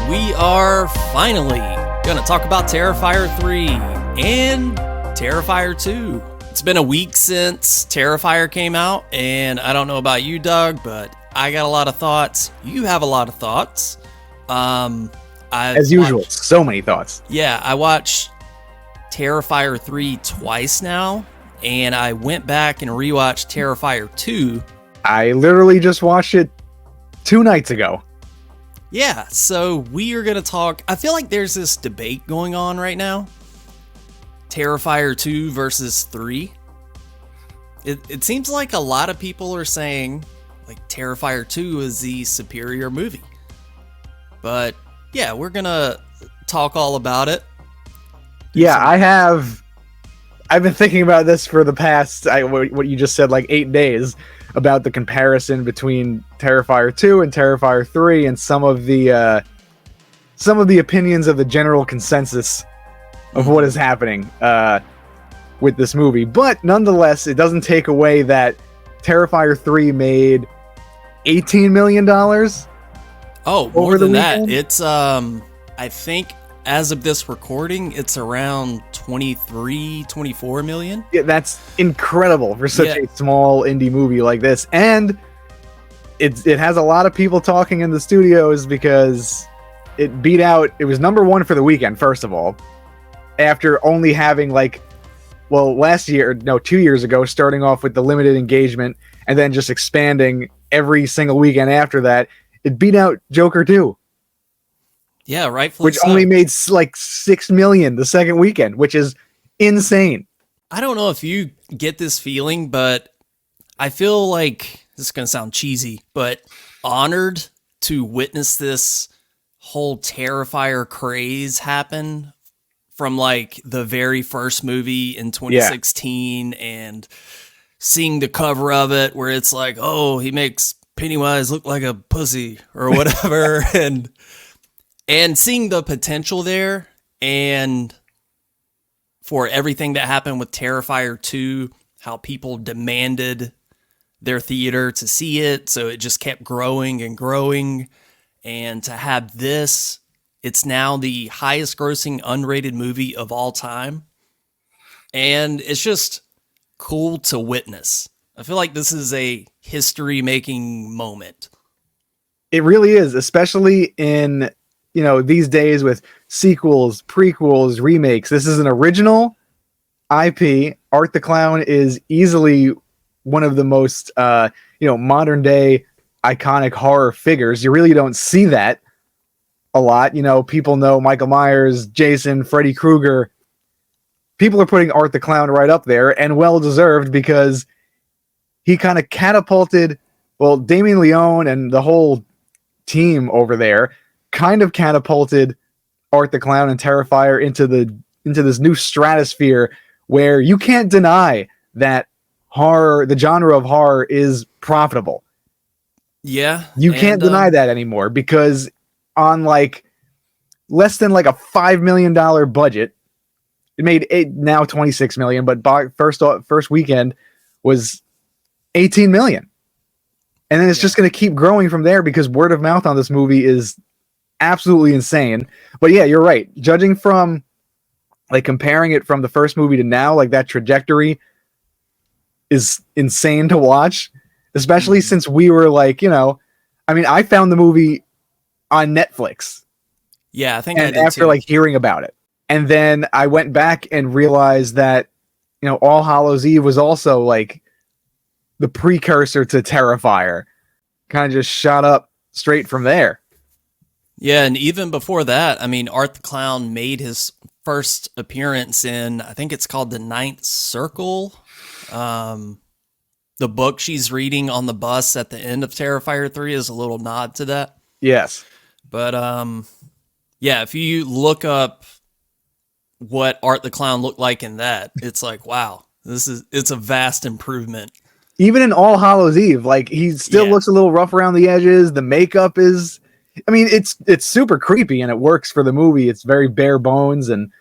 We are finally going to talk about Terrifier 3 and Terrifier 2. It's been a week since Terrifier came out, and I don't know about you, Doug, but I got a lot of thoughts. You have a lot of thoughts. As usual, so many thoughts. Yeah, I watched Terrifier 3 twice now, and I went back and rewatched Terrifier 2. I literally just watched it 2 nights ago. Yeah, so we are going to talk. I feel like there's this debate going on right now. Terrifier 2 versus 3. It seems like a lot of people are saying like Terrifier 2 is the superior movie. But yeah, we're going to talk all about it. Yeah, I've been thinking about this for the past, what you just said, like 8 days, about the comparison between Terrifier 2 and Terrifier 3 and some of the opinions of the general consensus of what is happening with this movie. But nonetheless, it doesn't take away that Terrifier 3 made $18 million. Oh, more than that. It's, I think, as of this recording, it's around 24 million. Yeah, that's incredible for such a small indie movie like this. And it has a lot of people talking in the studios because it was number one for the weekend, first of all, after only having 2 years ago, starting off with the limited engagement and then just expanding every single weekend after that. It beat out Joker 2. Yeah, rightfully which only made $6 million the second weekend, which is insane. I don't know if you get this feeling, but I feel like, this is going to sound cheesy, but honored to witness this whole Terrifier craze happen from the very first movie in 2016 and seeing the cover of it where it's like, oh, he makes Pennywise look like a pussy or whatever. And seeing the potential there, and for everything that happened with Terrifier 2, how people demanded their theater to see it, so it just kept growing and growing. And to have this, it's now the highest grossing unrated movie of all time. And it's just cool to witness. I feel like this is a history-making moment. It really is, especially in these days with sequels, prequels, remakes. This is an original IP. Art the Clown is easily one of the most, modern day iconic horror figures. You really don't see that a lot. People know Michael Myers, Jason, Freddy Krueger. People are putting Art the Clown right up there, and well deserved, because he kind of catapulted, Damien Leone and the whole team over there kind of catapulted Art the Clown and Terrifier into this new stratosphere where you can't deny that horror, the genre of horror, is profitable. Yeah. You can't deny that anymore, because on less than a $5 million budget, it made now $26 million, but first weekend was $18 million. And then it's just going to keep growing from there, because word of mouth on this movie is absolutely insane. But yeah, you're right. Judging from comparing it from the first movie to now, that trajectory is insane to watch, especially since we were I found the movie on Netflix. Yeah, I think and I did after too. Hearing about it. And then I went back and realized that, All Hallows Eve was also the precursor to Terrifier. Kind of just shot up straight from there. Yeah, and even before that, Art the Clown made his first appearance in, I think it's called The Ninth Circle. The book she's reading on the bus at the end of Terrifier 3 is a little nod to that. Yes. But, if you look up what Art the Clown looked like in that, it's wow, it's a vast improvement. Even in All Hallows Eve, he still looks a little rough around the edges. The makeup is... it's super creepy, and it works for the movie. It's very bare bones and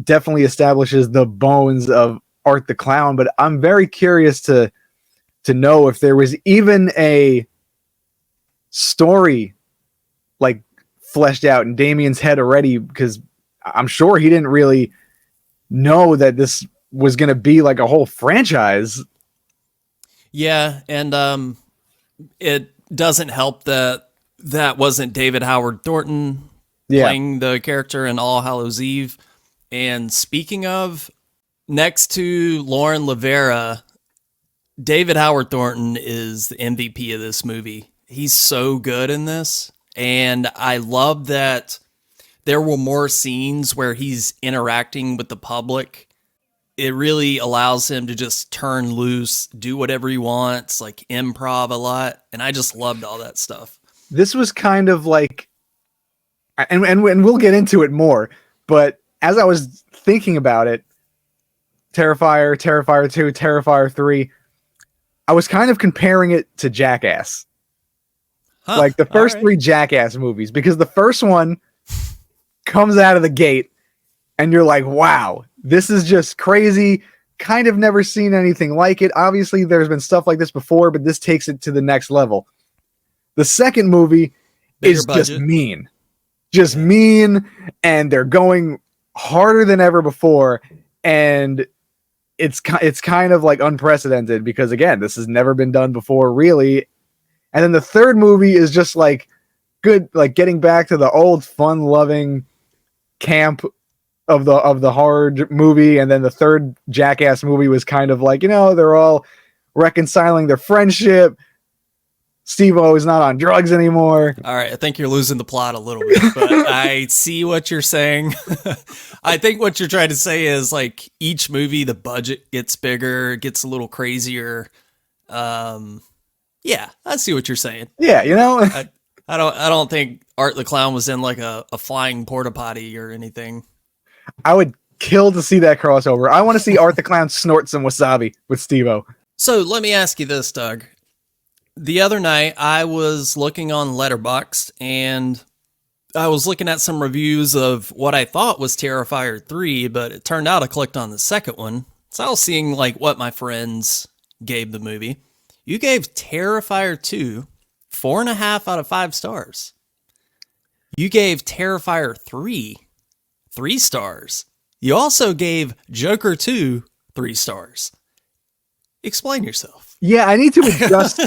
definitely establishes the bones of Art the Clown. But I'm very curious to know if there was even a story fleshed out in Damien's head already, because I'm sure he didn't really know that this was going to be like a whole franchise. Yeah, and it doesn't help that that wasn't David Howard Thornton playing the character in All Hallows Eve. And speaking of, next to Lauren Rivera, David Howard Thornton is the MVP of this movie. He's so good in this. And I love that there were more scenes where he's interacting with the public. It really allows him to just turn loose, do whatever he wants, like improv a lot. And I just loved all that stuff. This was kind of like, and we'll get into it more, but as I was thinking about it, Terrifier, Terrifier 2, Terrifier 3, I was kind of comparing it to Jackass. Like the first three Jackass movies, because the first one comes out of the gate and you're like, wow, this is just crazy. Kind of never seen anything like it. Obviously, there's been stuff like this before, but this takes it to the next level. The second movie is just mean. Just mean, and they're going harder than ever before, and it's kind of like unprecedented because, again, this has never been done before, really. And then the third movie is just like good, like getting back to the old fun-loving camp of the horror movie. And then the third Jackass movie was kind of like, you know, they're all reconciling their friendship. Steve-O is not on drugs anymore. All right, I think you're losing the plot a little bit, but I see what you're saying. I think what you're trying to say is like each movie, the budget gets bigger, gets a little crazier. Yeah, I see what you're saying. Yeah, you know, I don't think Art the Clown was in like a flying porta potty or anything. I would kill to see that crossover. I want to see Art the Clown snort some wasabi with Steve-O. So let me ask you this, Doug. The other night, I was looking on Letterboxd, and I was looking at some reviews of what I thought was Terrifier 3, but it turned out I clicked on the second one. So I was seeing like what my friends gave the movie. You gave Terrifier 2 4.5 out of 5 stars. You gave Terrifier 3 3 stars. You also gave Joker 2 3 stars. Explain yourself. Yeah, I need to adjust.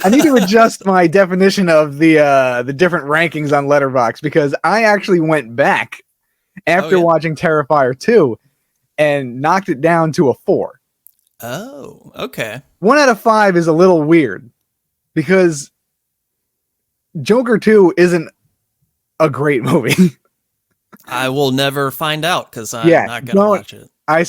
I need to adjust my definition of the different rankings on Letterboxd, because I actually went back after watching Terrifier 2 and knocked it down to a 4. Oh, okay. 1 out of 5 is a little weird because Joker 2 isn't a great movie. I will never find out because I'm not going to watch it. I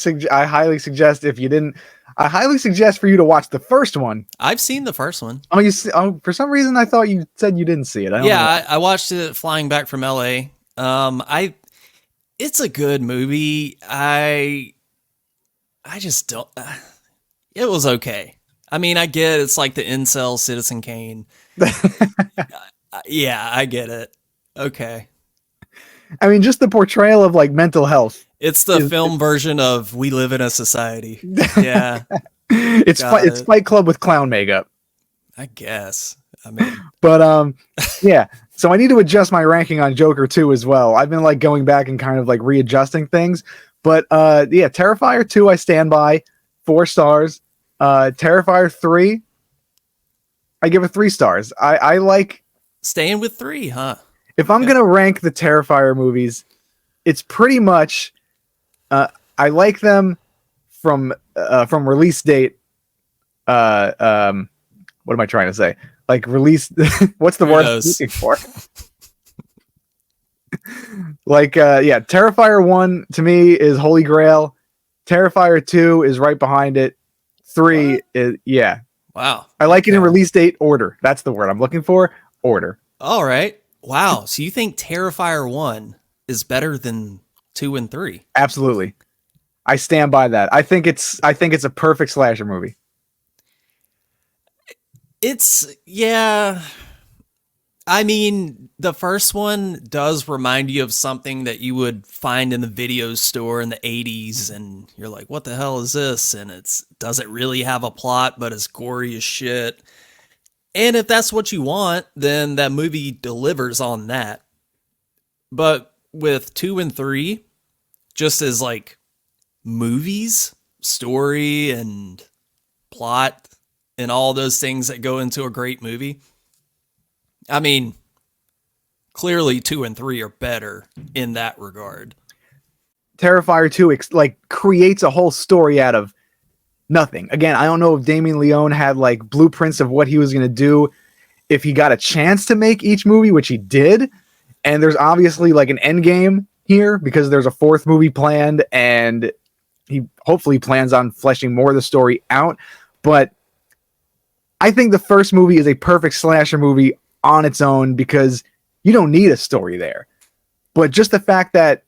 highly suggest, if you didn't, I highly suggest for you to watch the first one. I've seen the first one. Oh, for some reason I thought you said you didn't see it. I watched it flying back from LA. It's a good movie. I just don't. It was okay. I mean, I get it's like the incel Citizen Kane. Yeah, I get it. Okay. I mean, just the portrayal of like mental health. It's the film version of We Live in a Society. Yeah. It's Fight Club with clown makeup, I guess. I mean, but yeah. So I need to adjust my ranking on Joker 2 as well. I've been like going back and kind of like readjusting things. But yeah, Terrifier 2 I stand by, 4 stars. Terrifier 3 I give it 3 stars. I like staying with 3, huh? If I'm gonna rank the Terrifier movies, it's pretty much I like them from release date. What am I trying to say? Like release. What's the word I'm looking for? Like yeah, Terrifier 1 to me is Holy Grail. Terrifier 2 is right behind it. 3 is Wow. I like it in release date order. That's the word I'm looking for. Order. All right. Wow. So you think Terrifier 1 is better than 2 and 3? Absolutely. I stand by that. I think it's a perfect slasher movie. Yeah. I mean, the first one does remind you of something that you would find in the video store in the 80s, and you're like, what the hell is this? And does it really have a plot, but it's gory as shit. And if that's what you want, then that movie delivers on that. But with 2 and 3, just as like movies, story and plot and all those things that go into a great movie, I mean, clearly 2 and 3 are better in that regard. Terrifier 2 like creates a whole story out of nothing. Again, I don't know if Damien Leone had like blueprints of what he was going to do if he got a chance to make each movie, which he did. And there's obviously like an end game here because there's a fourth movie planned and he hopefully plans on fleshing more of the story out. But I think the first movie is a perfect slasher movie on its own because you don't need a story there. But just the fact that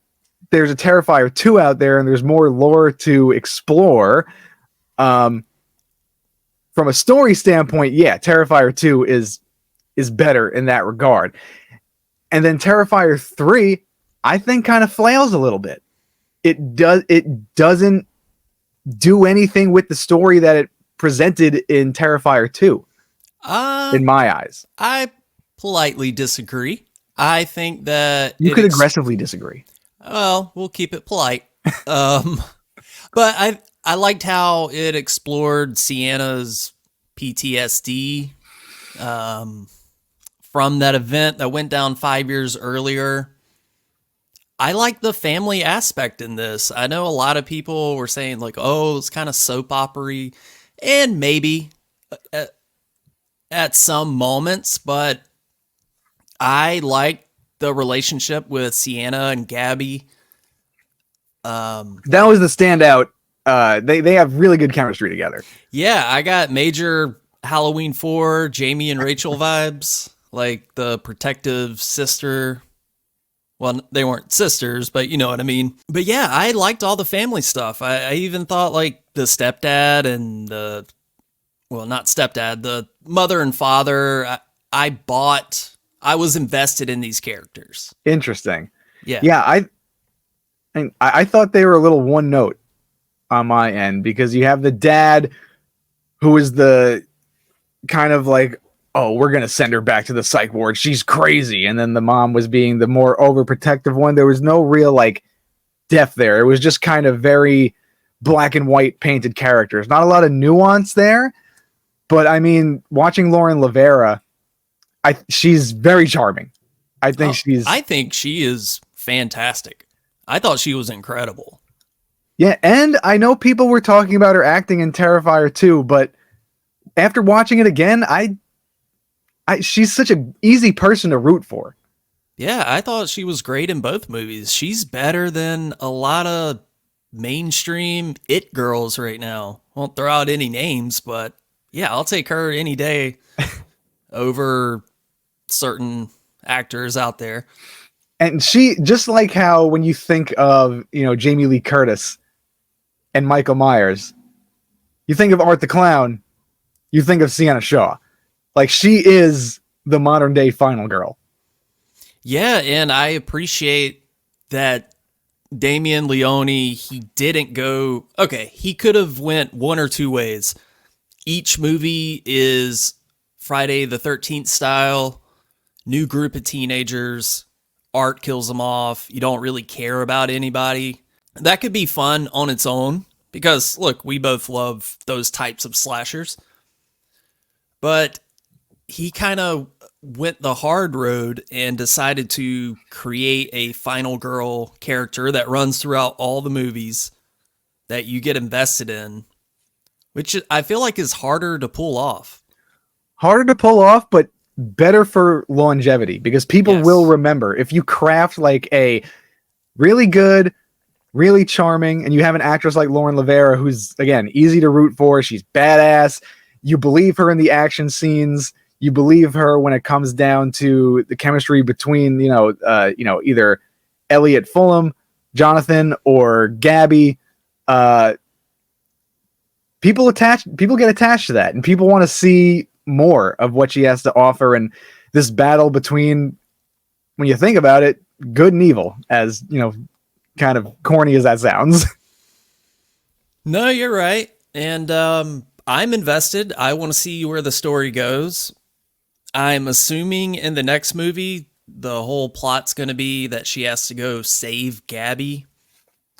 there's a Terrifier 2 out there and there's more lore to explore, from a story standpoint, yeah, Terrifier 2 is better in that regard. And then Terrifier 3, I think kind of flails a little bit. It doesn't do anything with the story that it presented in Terrifier 2. In my eyes. I politely disagree. I think that you could aggressively disagree. Well, we'll keep it polite. But I liked how it explored Sienna's PTSD from that event that went down 5 years earlier. I like the family aspect in this. I know a lot of people were saying like, oh, it's kind of soap opera-y, and maybe at some moments, but I like the relationship with Sienna and Gabby. That was the standout. They have really good chemistry together. Yeah, I got major Halloween 4 Jamie and Rachel vibes, like the protective sister. Well, they weren't sisters, but you know what I mean. But yeah, I liked all the family stuff. I even thought like the stepdad and not stepdad, the mother and father, I was invested in these characters. Interesting. Yeah. Yeah, I thought they were a little one note on my end because you have the dad who is the kind of like, oh, we're going to send her back to the psych ward. She's crazy. And then the mom was being the more overprotective one. There was no real like depth there. It was just kind of very black and white painted characters. Not a lot of nuance there. But I mean, watching Lauren Lavera, she's very charming. I think she is fantastic. I thought she was incredible. Yeah, and I know people were talking about her acting in Terrifier 2, but after watching it again, she's such an easy person to root for. Yeah, I thought she was great in both movies. She's better than a lot of mainstream it girls right now. Won't throw out any names, but yeah, I'll take her any day over certain actors out there. And she, just like how when you think of, Jamie Lee Curtis and Michael Myers, you think of Art the Clown, you think of Sienna Shaw. Like, she is the modern day final girl. Yeah, and I appreciate that Damien Leone, he didn't go, okay, he could have went one or two ways. Each movie is Friday the 13th style, new group of teenagers, Art kills them off, you don't really care about anybody. That could be fun on its own, because, look, we both love those types of slashers. But he kind of went the hard road and decided to create a final girl character that runs throughout all the movies that you get invested in, which I feel like is harder to pull off. Harder to pull off, but better for longevity, because people will remember. If you craft like a really good, really charming, and you have an actress like Lauren Lavera, who's, again, easy to root for, she's badass, you believe her in the action scenes, you believe her when it comes down to the chemistry between, either Elliot Fulham, Jonathan, or Gabby. People get attached to that, and people want to see more of what she has to offer. And this battle between, when you think about it, good and evil, as kind of corny as that sounds. No, you're right. And I'm invested. I want to see where the story goes. I'm assuming in the next movie, the whole plot's going to be that she has to go save Gabby,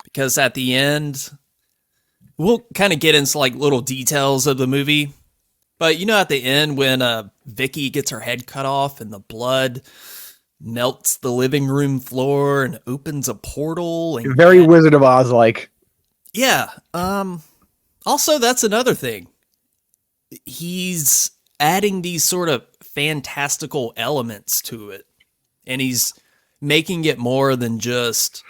because at the end, we'll kind of get into like little details of the movie. But you know, at the end when Vicky gets her head cut off and the blood melts the living room floor and opens a portal, and Very Wizard of Oz like. yeah. Also, that's another thing. He's adding these sort of fantastical elements to it, and he's making it more than just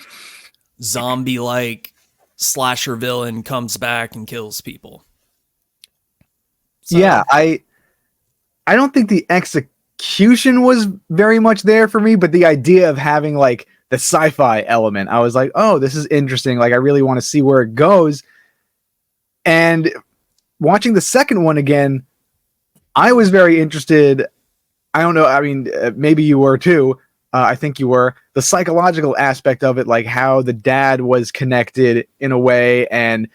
zombie-like slasher villain comes back and kills people. So, Yeah, I don't think the execution was very much there for me, but the idea of having like the sci-fi element, I was like, oh, this is interesting. Like, I really want to see where it goes. And watching the second one again, I was very interested. I don't know. I mean, maybe you were too. I think you were. The psychological aspect of it, like how the dad was connected in a way, and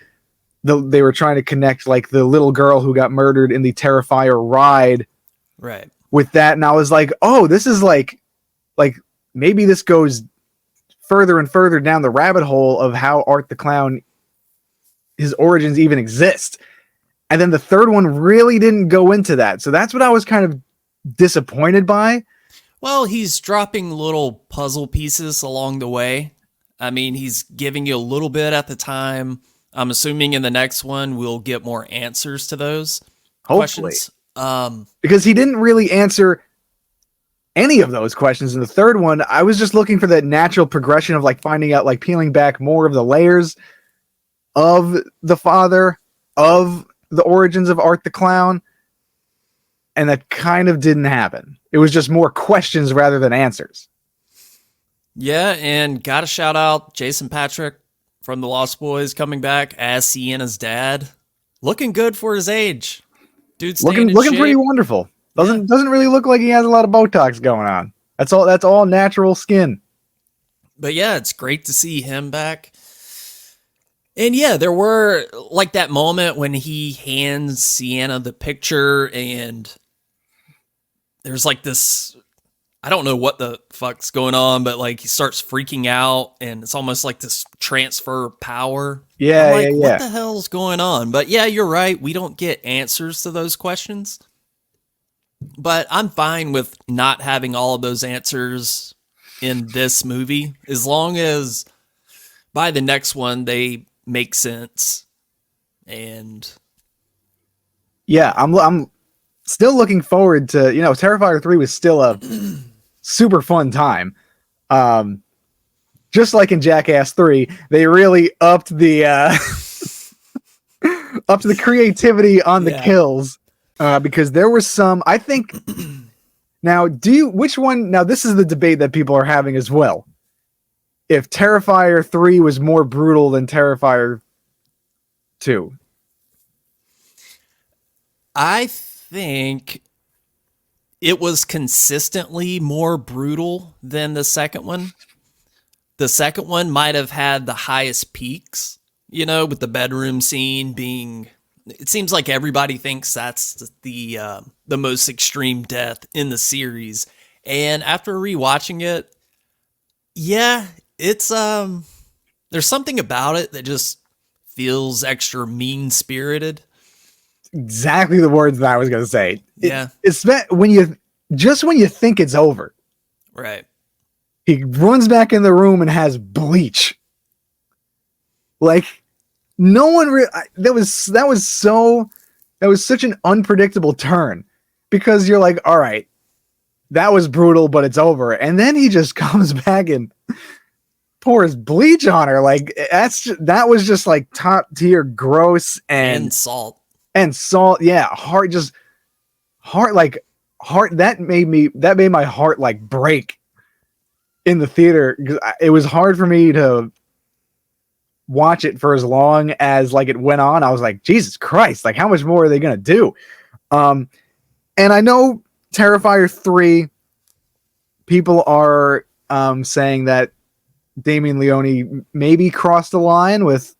they were trying to connect like the little girl who got murdered in the Terrifier ride, right. with that. And I was like, oh, this is like maybe this goes further and further down the rabbit hole of how Art the Clown, his origins even exist. And then the third one really didn't go into that. So that's what I was kind of disappointed by. Well, he's dropping little puzzle pieces along the way. I mean, he's giving you a little bit at the time. I'm assuming in the next one we'll get more answers to those Hopefully. questions. Because he didn't really answer any of those questions in the third one. I was just looking for that natural progression of like finding out, like peeling back more of the layers of the father, of the origins of Art the Clown. And that kind of didn't happen. It was just more questions rather than answers. Yeah, and gotta shout out Jason Patrick from The Lost Boys coming back as Sienna's dad. Looking good for his age. Dude's Looking pretty wonderful. Doesn't really look like he has a lot of Botox going on. That's all natural skin. But yeah, it's great to see him back. And yeah, there were like that moment when he hands Sienna the picture and there's like this, I don't know what the fuck's going on, but like he starts freaking out and it's almost like this transfer power. Yeah, I'm like, yeah. what the hell's going on? But yeah, you're right. We don't get answers to those questions. But I'm fine with not having all of those answers in this movie, as long as by the next one they make sense. And yeah, I'm still looking forward to, Terrifier 3 was still a super fun time. Just like in Jackass 3, they really upped the up to the creativity on the kills, because there was some, I think. Now, which one? Now, this is the debate that people are having as well. If Terrifier 3 was more brutal than Terrifier 2. I think it was consistently more brutal than the second one. The second one might have had the highest peaks, with the bedroom scene being, it seems like everybody thinks that's the most extreme death in the series. And after rewatching it, yeah, it's there's something about it that just feels extra mean-spirited. Exactly the words that I was going to say. Yeah. It's when you think it's over. Right. He runs back in the room and has bleach. Like, no one that was such an unpredictable turn, because you're like, all right, that was brutal, but it's over. And then he just comes back and pours bleach on her. Like, that was just like top tier gross And salt. And salt. Yeah. Heart. That made my heart like break in the theater, because it was hard for me to watch it for as long as like it went on. I was like, Jesus Christ, like how much more are they going to do? And I know Terrifier 3, people are saying that Damien Leone maybe crossed the line with,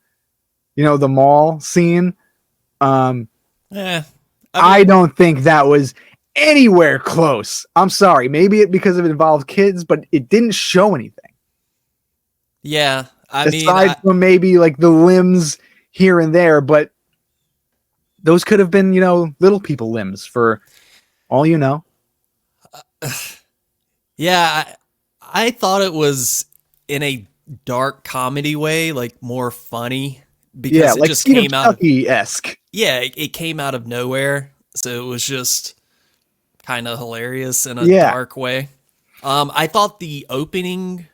the mall scene. I don't think that was anywhere close. I'm sorry. Maybe because it involved kids, but it didn't show anything. Yeah, Aside from maybe like the limbs here and there, but those could have been, little people limbs for all you know. yeah, I thought it was in a dark comedy way, like more funny because it Like just Seed of came out of Chucky-esque. it came out of nowhere, so it was just kind of hilarious in a Yeah. dark way. I thought the opening,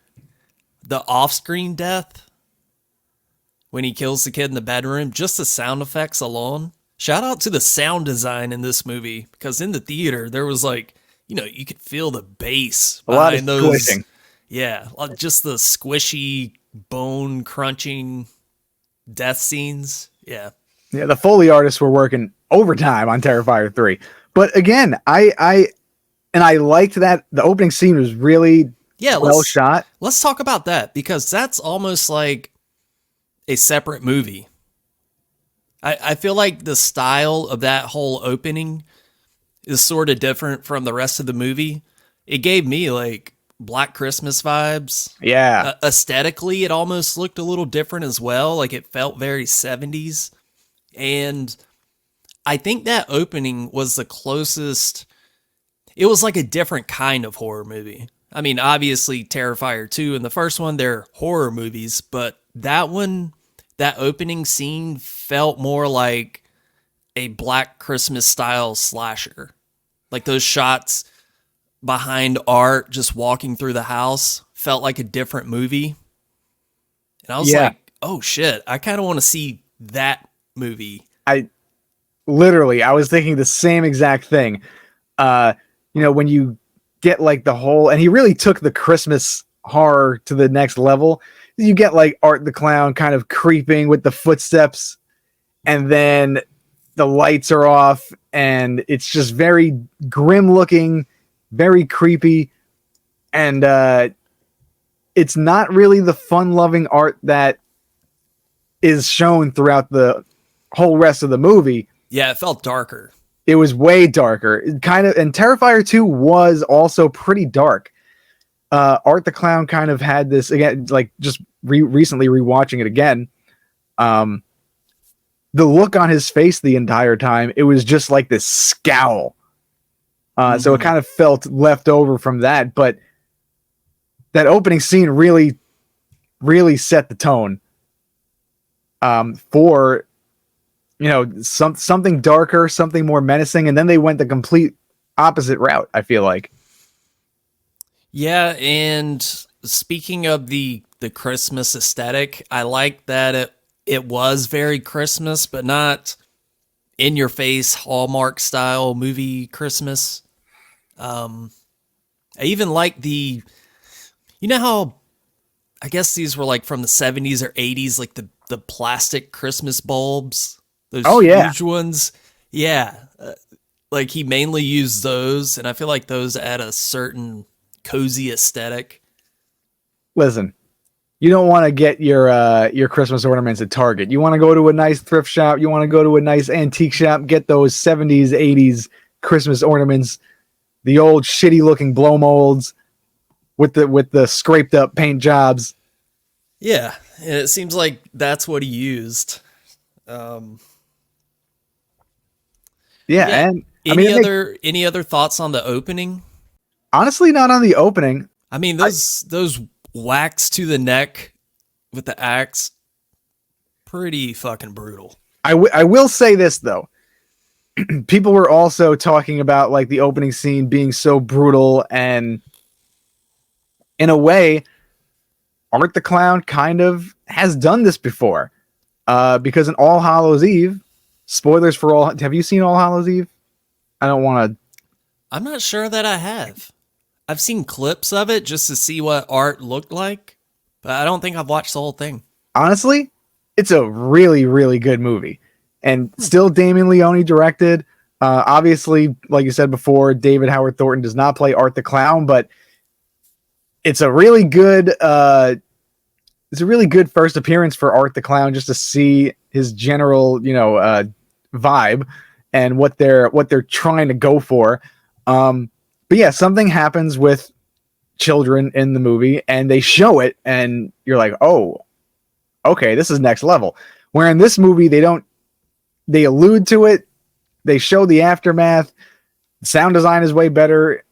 the off-screen death when he kills the kid in the bedroom, just the sound effects alone. Shout out to the sound design in this movie because in the theater there was like, you could feel the bass A lot of behind those. squishing. Yeah, like just the squishy, bone crunching death scenes. Yeah. Yeah, the Foley artists were working overtime on Terrifier 3. But again, I liked that the opening scene was really well shot. Let's talk about that because that's almost like a separate movie. I feel like the style of that whole opening is sort of different from the rest of the movie. It gave me like Black Christmas vibes. Yeah. Aesthetically, it almost looked a little different as well. Like it felt very 70s. And I think that opening was the closest. It was like a different kind of horror movie. I mean, obviously Terrifier 2 and the first one, they're horror movies, but that one, that opening scene felt more like a Black Christmas style slasher. Like those shots behind Art just walking through the house felt like a different movie. And I was like, oh shit, I kind of want to see that movie. I was thinking the same exact thing. When you get like the whole, and he really took the Christmas horror to the next level. You get like Art the Clown kind of creeping with the footsteps, and then the lights are off, and it's just very grim looking, very creepy, and it's not really the fun-loving Art that is shown throughout the whole rest of the movie. Yeah, it felt darker. It was way darker. And Terrifier 2 was also pretty dark. Art the Clown kind of had this, again, like just recently rewatching it again. The look on his face the entire time, it was just like this scowl. So it kind of felt left over from that. But that opening scene really, really set the tone for something darker, something more menacing, and then they went the complete opposite route, I feel like. Yeah, and speaking of the Christmas aesthetic, I like that it was very Christmas, but not in your face Hallmark style movie Christmas. I even like how I guess these were like from the 70s or 80s, like the plastic Christmas bulbs. Those huge ones. Yeah. Like he mainly used those, and I feel like those add a certain cozy aesthetic. Listen, you don't want to get your Christmas ornaments at Target. You want to go to a nice thrift shop. You want to go to a nice antique shop, get those 70s, 80s Christmas ornaments, the old shitty looking blow molds with the scraped up paint jobs. Yeah, and it seems like that's what he used. And any other thoughts on the opening? Honestly, not on the opening. I mean, those whacks to the neck with the axe, pretty fucking brutal. I will say this though. People were also talking about like the opening scene being so brutal, and in a way, Art the Clown kind of has done this before. Because in All Hallows Eve, spoilers for all. Have you seen All Hallows Eve? I don't want to. I'm not sure that I have. I've seen clips of it just to see what Art looked like, but I don't think I've watched the whole thing. Honestly, it's a really, really good movie. And still Damien Leone directed. Obviously, like you said before, David Howard Thornton does not play Art the Clown, but it's a really good first appearance for Art the Clown, just to see his general, vibe and what they're trying to go for. But yeah, something happens with children in the movie and they show it and you're like, oh, okay, this is next level. Where in this movie, they allude to it. They show the aftermath. Sound design is way better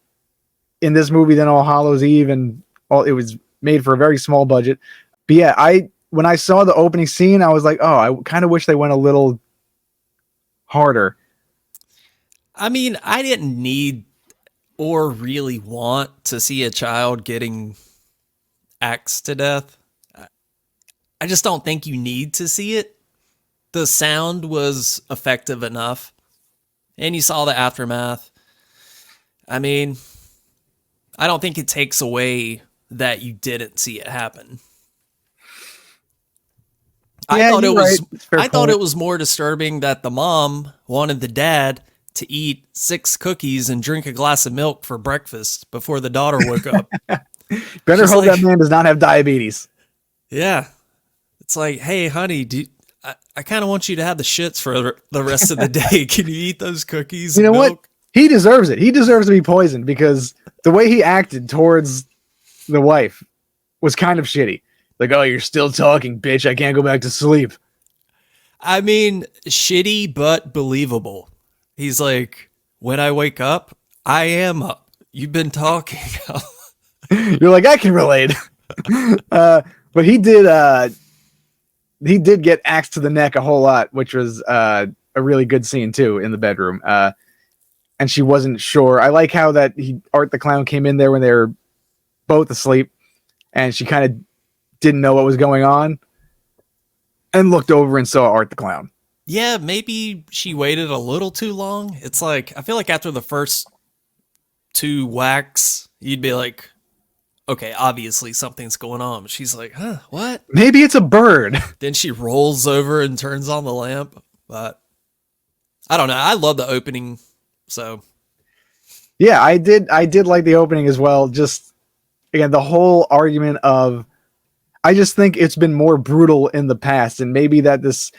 in this movie than All Hallows Eve, and it was made for a very small budget. But yeah, when I saw the opening scene, I was like, oh, I kind of wish they went a little harder. I mean, I didn't need or really want to see a child getting axed to death. I just don't think you need to see it. The sound was effective enough, and you saw the aftermath. I mean, I don't think it takes away that you didn't see it happen. Yeah, I thought it was more disturbing that the mom wanted the dad to eat 6 cookies and drink a glass of milk for breakfast before the daughter woke up. Better hope that man does not have diabetes. Yeah. It's like, hey, honey, I kind of want you to have the shits for the rest of the day. Can you eat those cookies? You know milk? what? He deserves it. He deserves to be poisoned because the way he acted towards the wife was kind of shitty. Like, oh, you're still talking, bitch. I can't go back to sleep. I mean, shitty, but believable. He's like, when I wake up, I am up. You've been talking. You're like, I can relate. But he did get axed to the neck a whole lot, which was a really good scene too in the bedroom. And she wasn't sure. I like how that Art the Clown came in there when they were both asleep, and she kind of didn't know what was going on, and looked over and saw Art the Clown. Yeah, maybe she waited a little too long. It's like, I feel like after the first 2 whacks, you'd be like, okay, obviously something's going on. But she's like, huh, what? Maybe it's a bird. Then she rolls over and turns on the lamp. But I don't know. I love the opening. So yeah, I did like the opening as well. Just again, the whole argument of, I just think it's been more brutal in the past, and maybe that this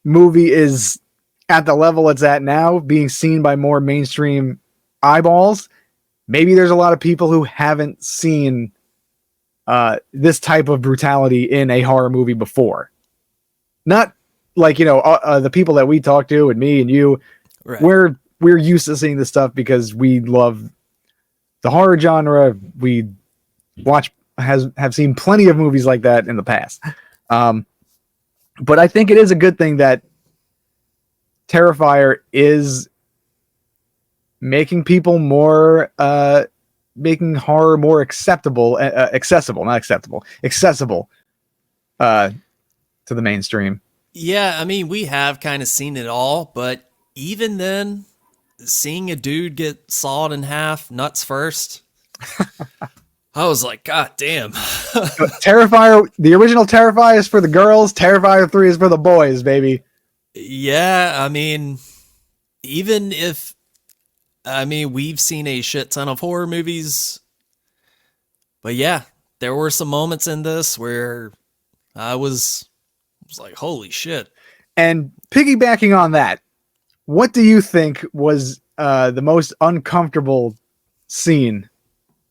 movie is at the level it's at now, being seen by more mainstream eyeballs. Maybe there's a lot of people who haven't seen this type of brutality in a horror movie before. Not like, the people that we talk to and me and you, right. We're used to seeing this stuff because we love the horror genre. We have seen plenty of movies like that in the past. But I think it is a good thing that Terrifier is making people making horror more accessible to the mainstream. Yeah, I mean, we have kind of seen it all, but even then, seeing a dude get sawed in half, nuts first, I was like, God damn. Terrifier, the original Terrifier is for the girls, Terrifier 3 is for the boys, baby. Yeah, I mean, even if, we've seen a shit ton of horror movies, but yeah, there were some moments in this where I was like, holy shit. And piggybacking on that, what do you think was the most uncomfortable scene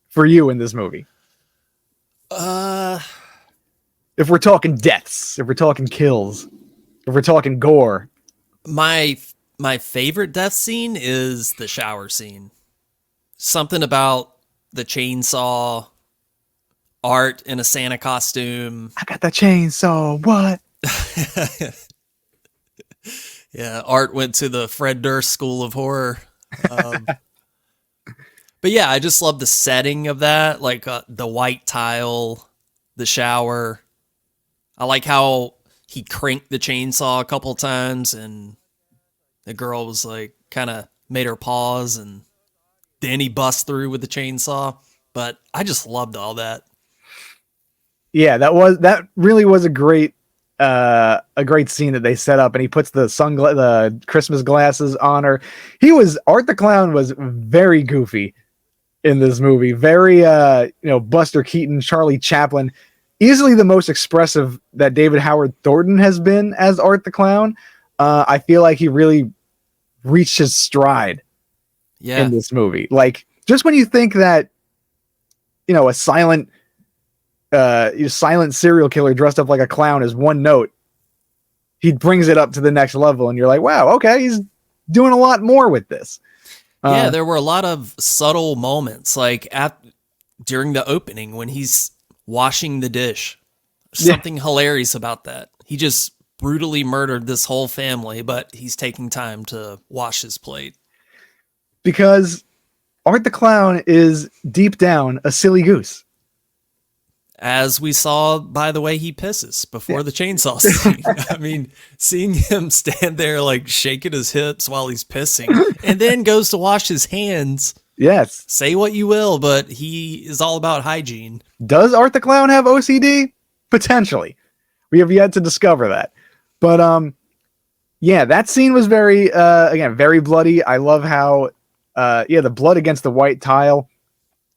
for you in this movie? If we're talking deaths, if we're talking kills, if we're talking gore. My favorite death scene is the shower scene. Something about the chainsaw, Art in a Santa costume. I got the chainsaw, what? Yeah, Art went to the Fred Durst School of Horror. But yeah, I just love the setting of that, like the white tile, the shower. I like how he cranked the chainsaw a couple times and the girl was like, kind of made her pause, and then he busts through with the chainsaw. But I just loved all that. Yeah, that really was a great scene that they set up, and he puts the Christmas glasses on her. Art the Clown was very goofy in this movie. Very Buster Keaton, Charlie Chaplin, easily the most expressive that David Howard Thornton has been as Art the Clown. I feel like he really reached his stride Yeah. in this movie. Like, just when you think that, a silent serial killer dressed up like a clown is one note, he brings it up to the next level, and you're like, wow, okay, he's doing a lot more with this. Yeah, there were a lot of subtle moments, like during the opening when he's washing the dish. Something hilarious about that. He just brutally murdered this whole family, but he's taking time to wash his plate. Because Art the Clown is deep down a silly goose. As we saw by the way he pisses before the chainsaw scene. I mean, seeing him stand there like shaking his hips while he's pissing and then goes to wash his hands. Yes. Say what you will, but he is all about hygiene. Does Art the Clown have OCD? Potentially. We have yet to discover that. But yeah, that scene was very very bloody. I love how the blood against the white tile,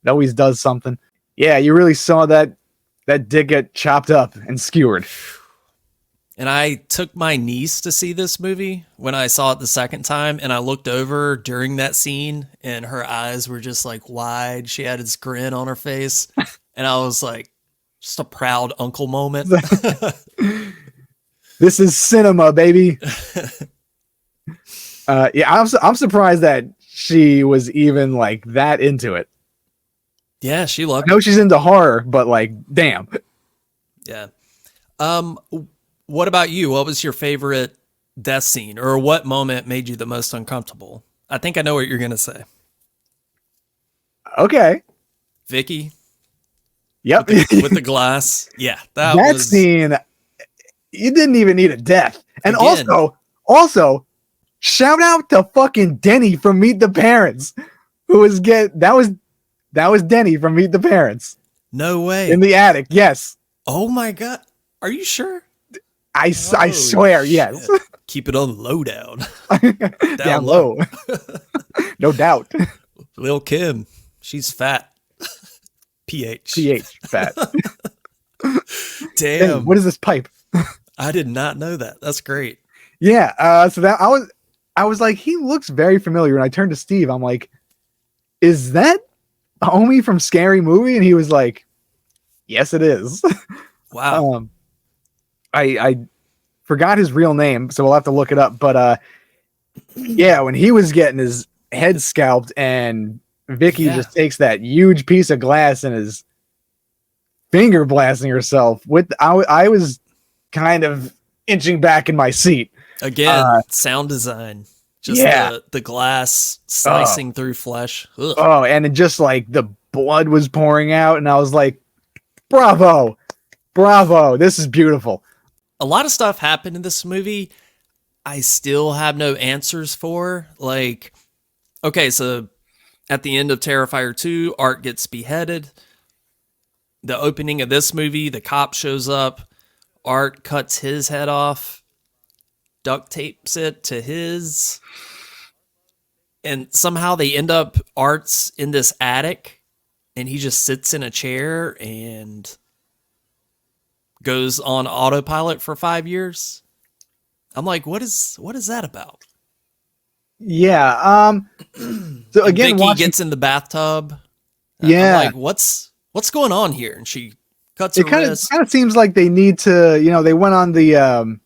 it always does something. Yeah, you really saw that dick get chopped up and skewered. And I took my niece to see this movie when I saw it the second time, and I looked over during that scene, and her eyes were just like wide. She had this grin on her face, and I was like, just a proud uncle moment. This is cinema, baby. I'm surprised that she was even like that into it. Yeah, she loved I know she's into horror, but like, damn. Yeah. What about you? What was your favorite death scene, or what moment made you the most uncomfortable? I think I know what you're going to say. Okay. Vicky? Yep. With the glass. Yeah. That scene, you didn't even need a death. And Again. also, shout out to fucking Denny from Meet the Parents, who was that was Denny from Meet the Parents. No way. In the attic, yes. Oh my God. Are you sure? I swear, yes. Keep it on the lowdown. Down low. No doubt. Lil Kim, she's fat. PH, fat. Damn. Hey, what is this pipe? I did not know that. That's great. Yeah. So that I was like, he looks very familiar. And I turned to Steve. I'm like, is that homie from Scary Movie? And he was like, yes, it is. Wow. I forgot his real name, so we'll have to look it up. But yeah, when he was getting his head scalped and Vicky just takes that huge piece of glass and is finger blasting herself with, I was kind of inching back in my seat. Again, sound design. Just the glass slicing through flesh. Ugh. Oh, and it just like the blood was pouring out, and I was like, bravo, this is beautiful. A lot of stuff happened in this movie I still have no answers for. Like, okay, so at the end of Terrifier 2, Art gets beheaded. The opening of this movie, the cop shows up. Art cuts his head off, duct tapes it to his. And somehow they end up, Art's in this attic, and he just sits in a chair and goes on autopilot for 5 years. I'm like, what is that about? Yeah. So again, Vicky gets in the bathtub. Yeah. I'm like, what's going on here? And she cuts her wrist. It kind of seems like they need to, they went on the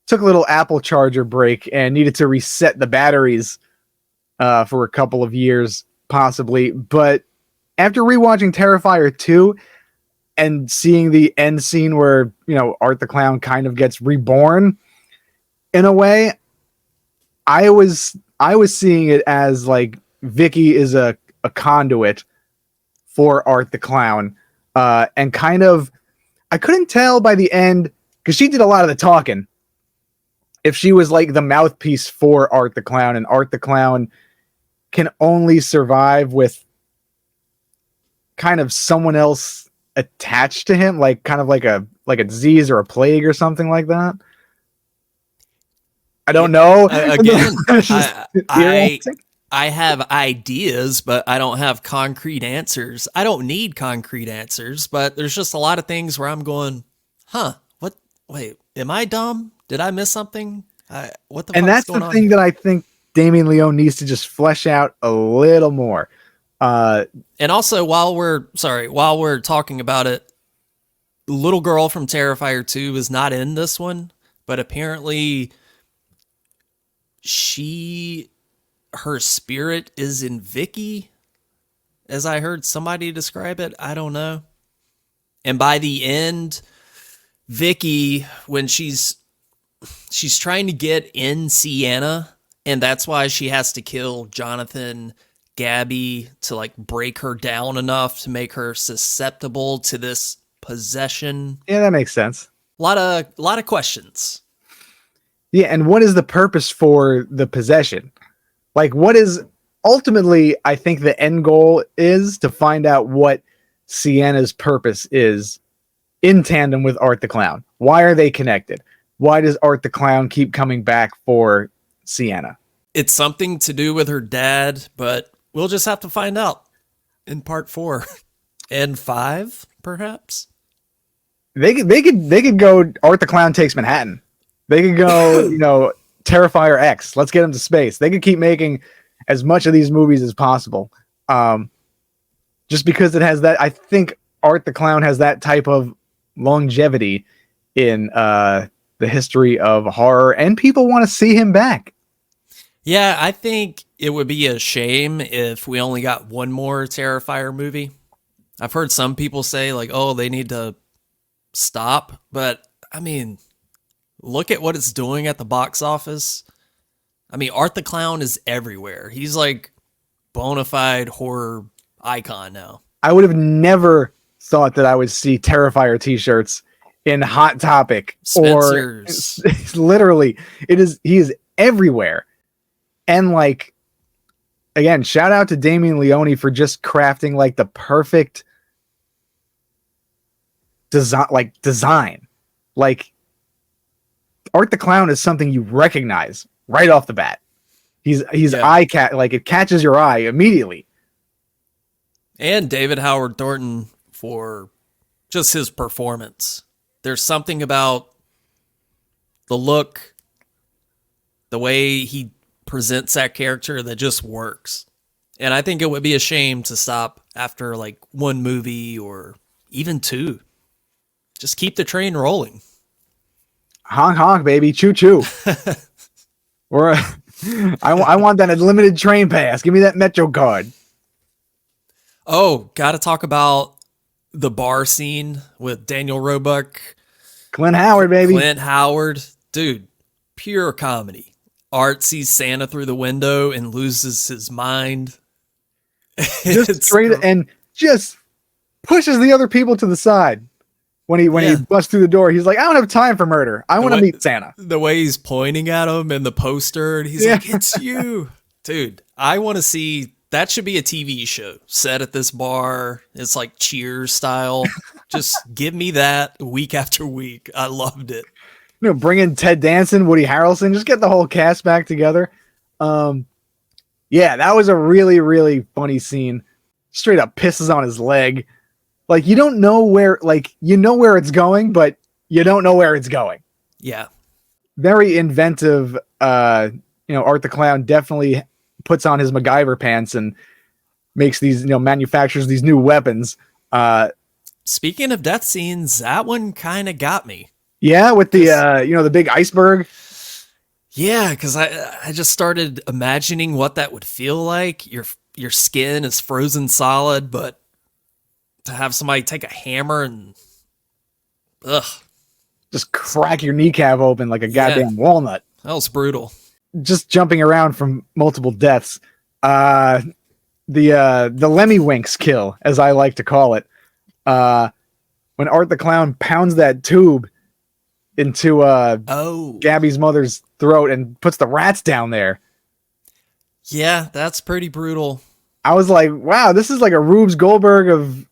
took a little Apple charger break and needed to reset the batteries for a couple of years, possibly. But after rewatching Terrifier 2 and seeing the end scene where, Art the Clown kind of gets reborn in a way, I was seeing it as like Vicky is a conduit for Art the Clown. And kind of, I couldn't tell by the end, because she did a lot of the talking, if she was like the mouthpiece for Art the Clown, and Art the Clown can only survive with kind of someone else attached to him, like kind of like a disease or a plague or something like that. I don't know. Again, I have ideas, but I don't have concrete answers. I don't need concrete answers, but there's just a lot of things where I'm going, what? Wait, am I dumb? Did I miss something? What the fuck's going on? And that's the thing that I think Damien Leone needs to just flesh out a little more. And also, while we're talking about it, the little girl from Terrifier 2 is not in this one, but apparently her spirit is in Vicky, as I heard somebody describe it. I don't know. And by the end, Vicky, when she's trying to get in Sienna, and that's why she has to kill Jonathan, Gabby, to like break her down enough to make her susceptible to this possession. Yeah, that makes sense. A lot of questions. Yeah, and what is the purpose for the possession? Like, what is ultimately, I think the end goal is to find out what Sienna's purpose is in tandem with Art the Clown. Why are they connected? Why does Art the Clown keep coming back for Sienna? It's something to do with her dad, but we'll just have to find out in part 4 and 5, perhaps. They could go Art the Clown Takes Manhattan. They could go, Terrifier X. Let's get them to space. They could keep making as much of these movies as possible. Just because it has that, I think Art the Clown has that type of longevity in the history of horror, and people want to see him back. Yeah, I think it would be a shame if we only got one more Terrifier movie. I've heard some people say, like, oh, they need to stop. But, I mean, look at what it's doing at the box office. I mean, Art the Clown is everywhere. He's like bona fide horror icon now. I would have never thought that I would see Terrifier t-shirts in Hot Topic. Spencer's. Or literally, he is everywhere. And like, again, shout out to Damien Leone for just crafting like the perfect design. Like, Art the Clown is something you recognize right off the bat. He's like it catches your eye immediately. And David Howard Thornton for just his performance. There's something about the look, the way he presents that character that just works. And I think it would be a shame to stop after like one movie or even two. Just keep the train rolling. Honk honk, baby, choo choo. I want that unlimited train pass. Give me that Metro card. Oh, got to talk about the bar scene with Daniel Roebuck. Clint Howard, baby. Clint Howard. Dude, pure comedy. Art sees Santa through the window and loses his mind. Just straight and just pushes the other people to the side. When he busts through the door, he's like, I don't have time for murder. I want to meet Santa. The way he's pointing at him in the poster, and he's like, it's you. Dude, I want to see, that should be a TV show set at this bar. It's like Cheers style. Just give me that week after week. I loved it. Bring in Ted Danson, Woody Harrelson, just get the whole cast back together. Yeah, that was a really, really funny scene. Straight up pisses on his leg. Like, you don't know where, like, you know where it's going, but you don't know where it's going. Yeah. Very inventive. Art the Clown definitely puts on his MacGyver pants and makes these, manufactures these new weapons. Speaking of death scenes, that one kind of got me. Yeah, with the, the big iceberg. Yeah, because I just started imagining what that would feel like. Your skin is frozen solid, but to have somebody take a hammer and just crack your kneecap open like a goddamn walnut. That was brutal. Just jumping around from multiple deaths. The Lemmy-winks kill, as I like to call it. When Art the Clown pounds that tube into Gabby's mother's throat and puts the rats down there. Yeah, that's pretty brutal. I was like, wow, this is like a Rube Goldberg of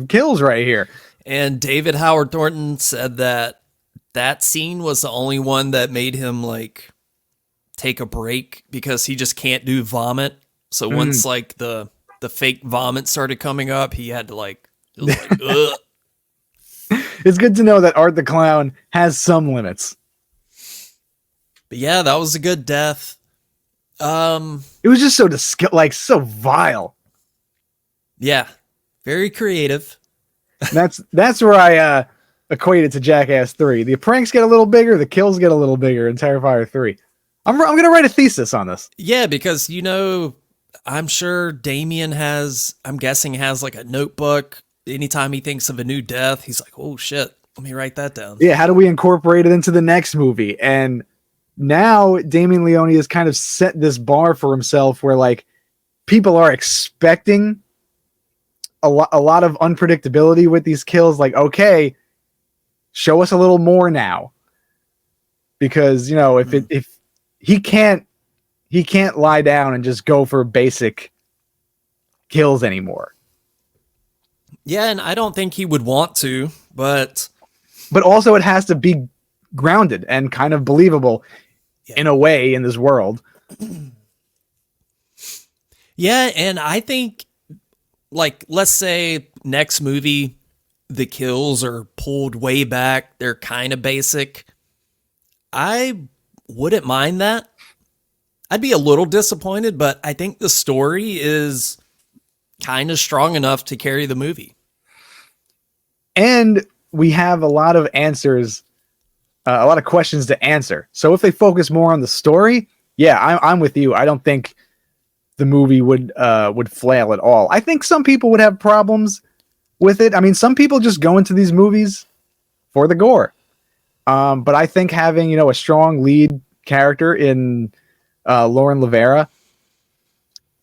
kills right here. And David Howard Thornton said that scene was the only one that made him like take a break because he just can't do vomit. So once like the fake vomit started coming up, he had to like, it was like, ugh. It's good to know that Art the Clown has some limits. But yeah, that was a good death. It was just so like so vile. Yeah, very creative. That's where I equate it to Jackass 3. The pranks get a little bigger, the kills get a little bigger in Terrifier 3. I'm gonna write a thesis on this. Yeah, because I'm sure Damien I'm guessing has like a notebook. Anytime he thinks of a new death, he's like, oh shit, let me write that down. Yeah, how do we incorporate it into the next movie? And now Damien Leone has kind of set this bar for himself where like people are expecting a lot of unpredictability with these kills. Like, okay, show us a little more now. Because, if he can't lie down and just go for basic kills anymore. Yeah, and I don't think he would want to, but also it has to be grounded and kind of believable in a way in this world. Yeah, and I think, like, let's say next movie, the kills are pulled way back. They're kind of basic. I wouldn't mind that. I'd be a little disappointed, but I think the story is kind of strong enough to carry the movie. And we have a lot of answers, a lot of questions to answer. So if they focus more on the story, yeah, I'm with you. I don't think the movie would flail at all. I think some people would have problems with it. I mean, some people just go into these movies for the gore. But I think having, a strong lead character in Lauren Levera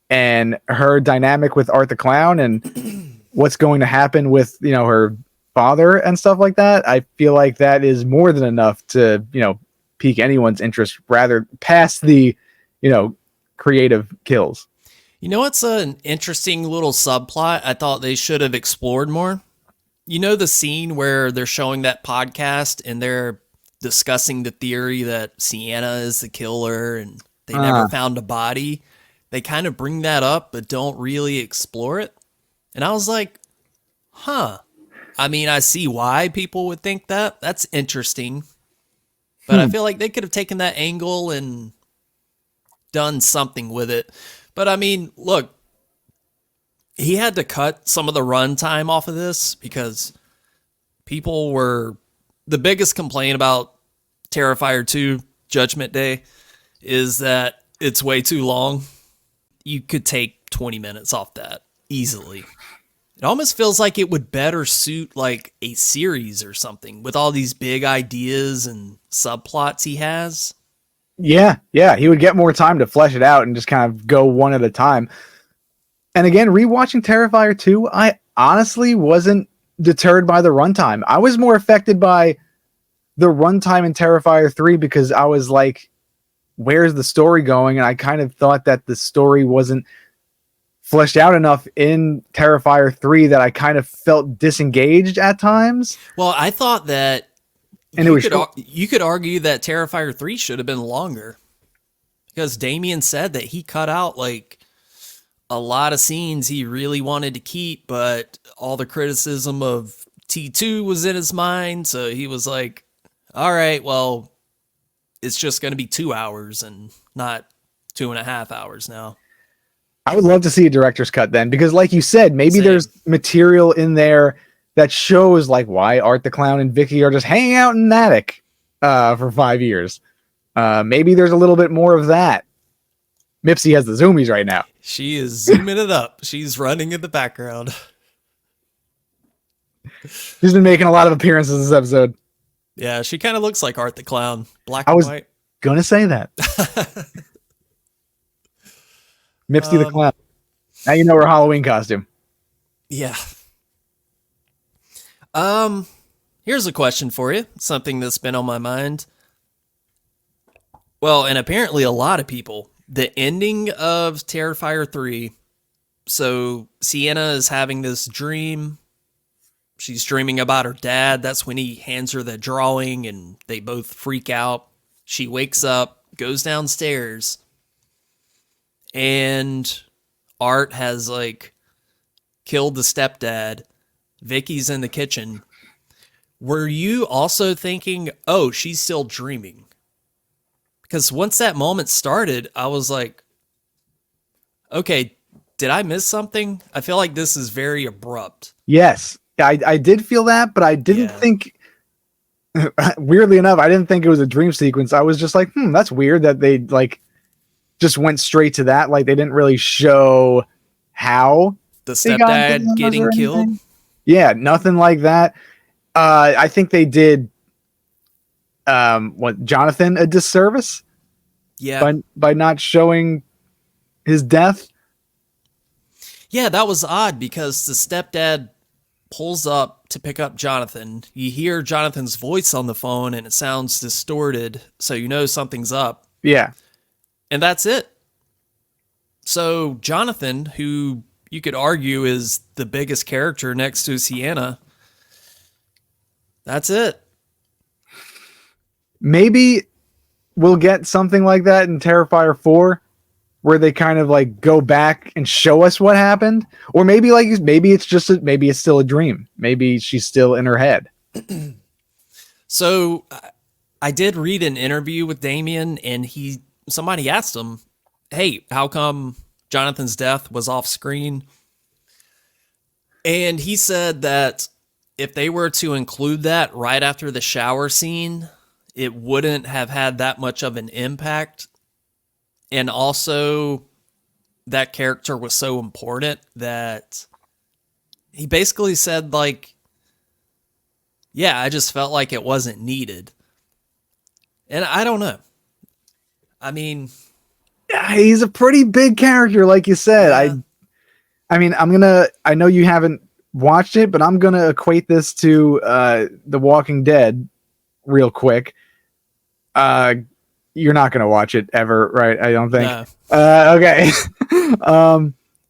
and her dynamic with Art the Clown and what's going to happen with, her father and stuff like that, I feel like that is more than enough to, pique anyone's interest rather past the, creative kills. It's an interesting little subplot I thought they should have explored more? The scene where they're showing that podcast and they're discussing the theory that Sienna is the killer and they never found a body. They kind of bring that up, but don't really explore it. And I was like, huh. I mean, I see why people would think that. That's interesting. But I feel like they could have taken that angle and done something with it. But I mean, look, he had to cut some of the runtime off of this because the biggest complaint about Terrifier 2 Judgment Day is that it's way too long. You could take 20 minutes off that easily. It almost feels like it would better suit like a series or something with all these big ideas and subplots he has. Yeah, he would get more time to flesh it out and just kind of go one at a time. And again, rewatching Terrifier 2, I honestly wasn't deterred by the runtime. I was more affected by the runtime in Terrifier 3 because I was like, where's the story going? And I kind of thought that the story wasn't fleshed out enough in Terrifier 3 that I kind of felt disengaged at times. Well, I thought that and you could argue that Terrifier 3 should have been longer because Damien said that he cut out like a lot of scenes he really wanted to keep, but all the criticism of T2 was in his mind. So he was like, all right, well, it's just going to be 2 hours and not 2.5 hours now. I would love to see a director's cut then, because like you said, maybe there's material in there that shows like why Art the Clown and Vicky are just hanging out in an attic for 5 years. Maybe there's a little bit more of that. Mipsy has the zoomies right now. She is zooming it up. She's running in the background. She's been making a lot of appearances this episode. Yeah, she kind of looks like Art the Clown. Black and white. I was going to say that. Mipsy the Clown. Now you know her Halloween costume. Yeah. Here's a question for you. Something that's been on my mind. Well, and apparently a lot of people. The ending of Terrifier 3. So Sienna is having this dream. She's dreaming about her dad. That's when he hands her the drawing and they both freak out. She wakes up, goes downstairs, and Art has like killed the stepdad. Vicky's in the kitchen. Were you also thinking, oh, she's still dreaming? Because once that moment started, I was like, Okay, did I miss something? I feel like this is very abrupt. Yes, I did feel that, but I didn't Yeah. think. Weirdly enough, I didn't think it was a dream sequence. I was just like, that's weird that they like just went straight to that. Like they didn't really show how The they got into stepdad those getting or killed. anything. Yeah, nothing like that. I think they did what Jonathan a disservice Yeah. by not showing his death. Yeah, that was odd because the stepdad pulls up to pick up Jonathan. You hear Jonathan's voice on the phone and it sounds distorted, so you know something's up. Yeah. And that's it. So Jonathan, who you could argue is the biggest character next to Sienna, that's it. Maybe we'll get something like that in Terrifier 4 where they kind of like go back and show us what happened, or maybe maybe it's still a dream. Maybe she's still in her head. So I did read an interview with Damien, and somebody asked him, "Hey, how come Jonathan's death was off screen?" And he said that if they were to include that right after the shower scene, it wouldn't have had that much of an impact. And also, that character was so important that he basically said, like, yeah, I just felt like it wasn't needed. And I don't know. I mean, He's a pretty big character, like you said. yeah. I mean, I know you haven't watched it, but I'm gonna equate this to The Walking Dead real quick. You're not gonna watch it ever, right? I don't think. No. Okay.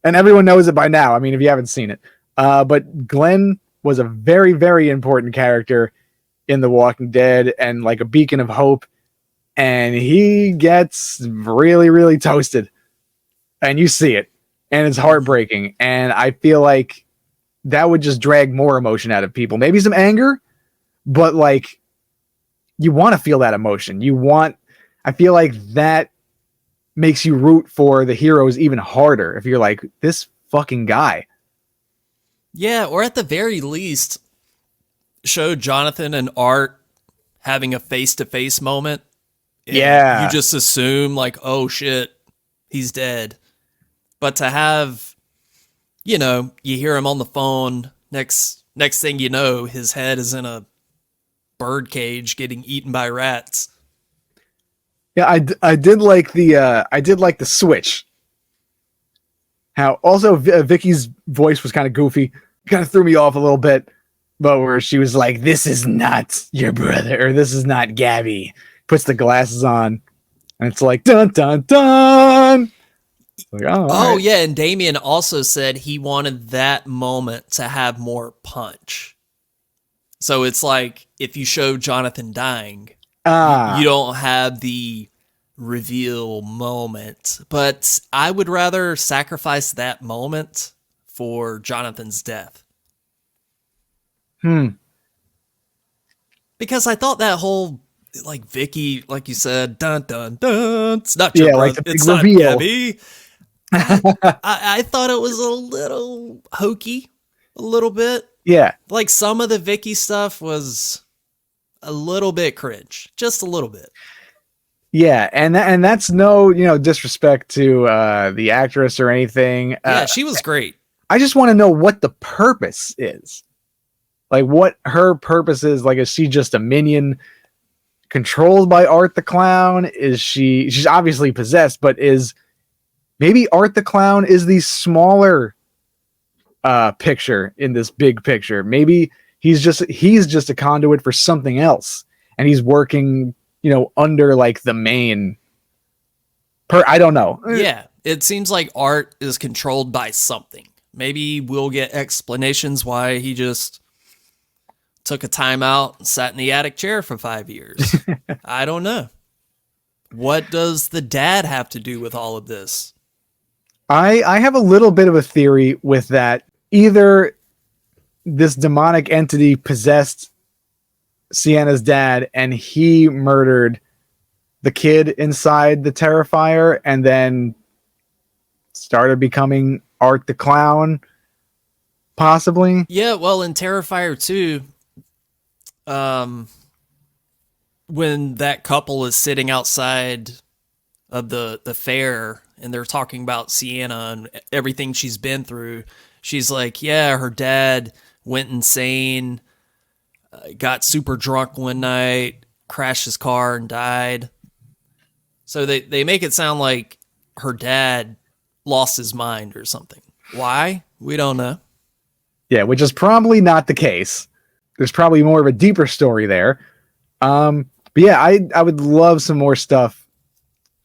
And everyone knows it by now. I mean, if you haven't seen it. But Glenn was a very, very important character in The Walking Dead and like a beacon of hope. And he gets really, really toasted. And you see it. And it's heartbreaking. And I feel like that would just drag more emotion out of people. Maybe some anger, but like you want to feel that emotion. I feel like that makes you root for the heroes even harder if you're like, this fucking guy. Yeah, or at the very least, show Jonathan and Art having a face-to-face moment. And Yeah. you just assume, like, oh shit, he's dead. But to have, you hear him on the phone, next thing you know, his head is in a bird cage getting eaten by rats. Yeah, I did like the switch. How also Vicky's voice was kind of goofy, kind of threw me off a little bit, but where she was like, "This is not your brother," or "This is not Gabby." Puts the glasses on, and it's like dun dun dun. Like, Oh right. yeah, and Damien also said he wanted that moment to have more punch. So it's like if you show Jonathan dying, you don't have the reveal moment. But I would rather sacrifice that moment for Jonathan's death. Because I thought that whole, like, Vicky, like you said, dun dun dun, it's not your brother, like the big it's reveal. not Gabby. I thought it was a little hokey, a little bit. Yeah. Like some of the Vicky stuff was a little bit cringe, just a little bit. Yeah, and that's no disrespect to the actress or anything. Yeah, she was great. I just want to know what the purpose is, like what her purpose is. Like, is she just a minion controlled by Art the Clown? Is she's obviously possessed, but is maybe Art the Clown is the smaller picture in this big picture? Maybe he's just a conduit for something else, and he's working under like the main I don't know. Yeah, it seems like Art is controlled by something. Maybe we'll get explanations why he just took a time out and sat in the attic chair for 5 years. I don't know. What does the dad have to do with all of this? I have a little bit of a theory with that. Either this demonic entity possessed Sienna's dad and he murdered the kid inside the Terrifier and then started becoming Art the Clown, possibly. Yeah, well, in Terrifier 2, when that couple is sitting outside of the fair and they're talking about Sienna and everything she's been through, she's like, yeah, her dad went insane, got super drunk one night, crashed his car and died. So they make it sound like her dad lost his mind or something. Why? We don't know. Yeah, which is probably not the case. There's probably more of a deeper story there. But yeah, I would love some more stuff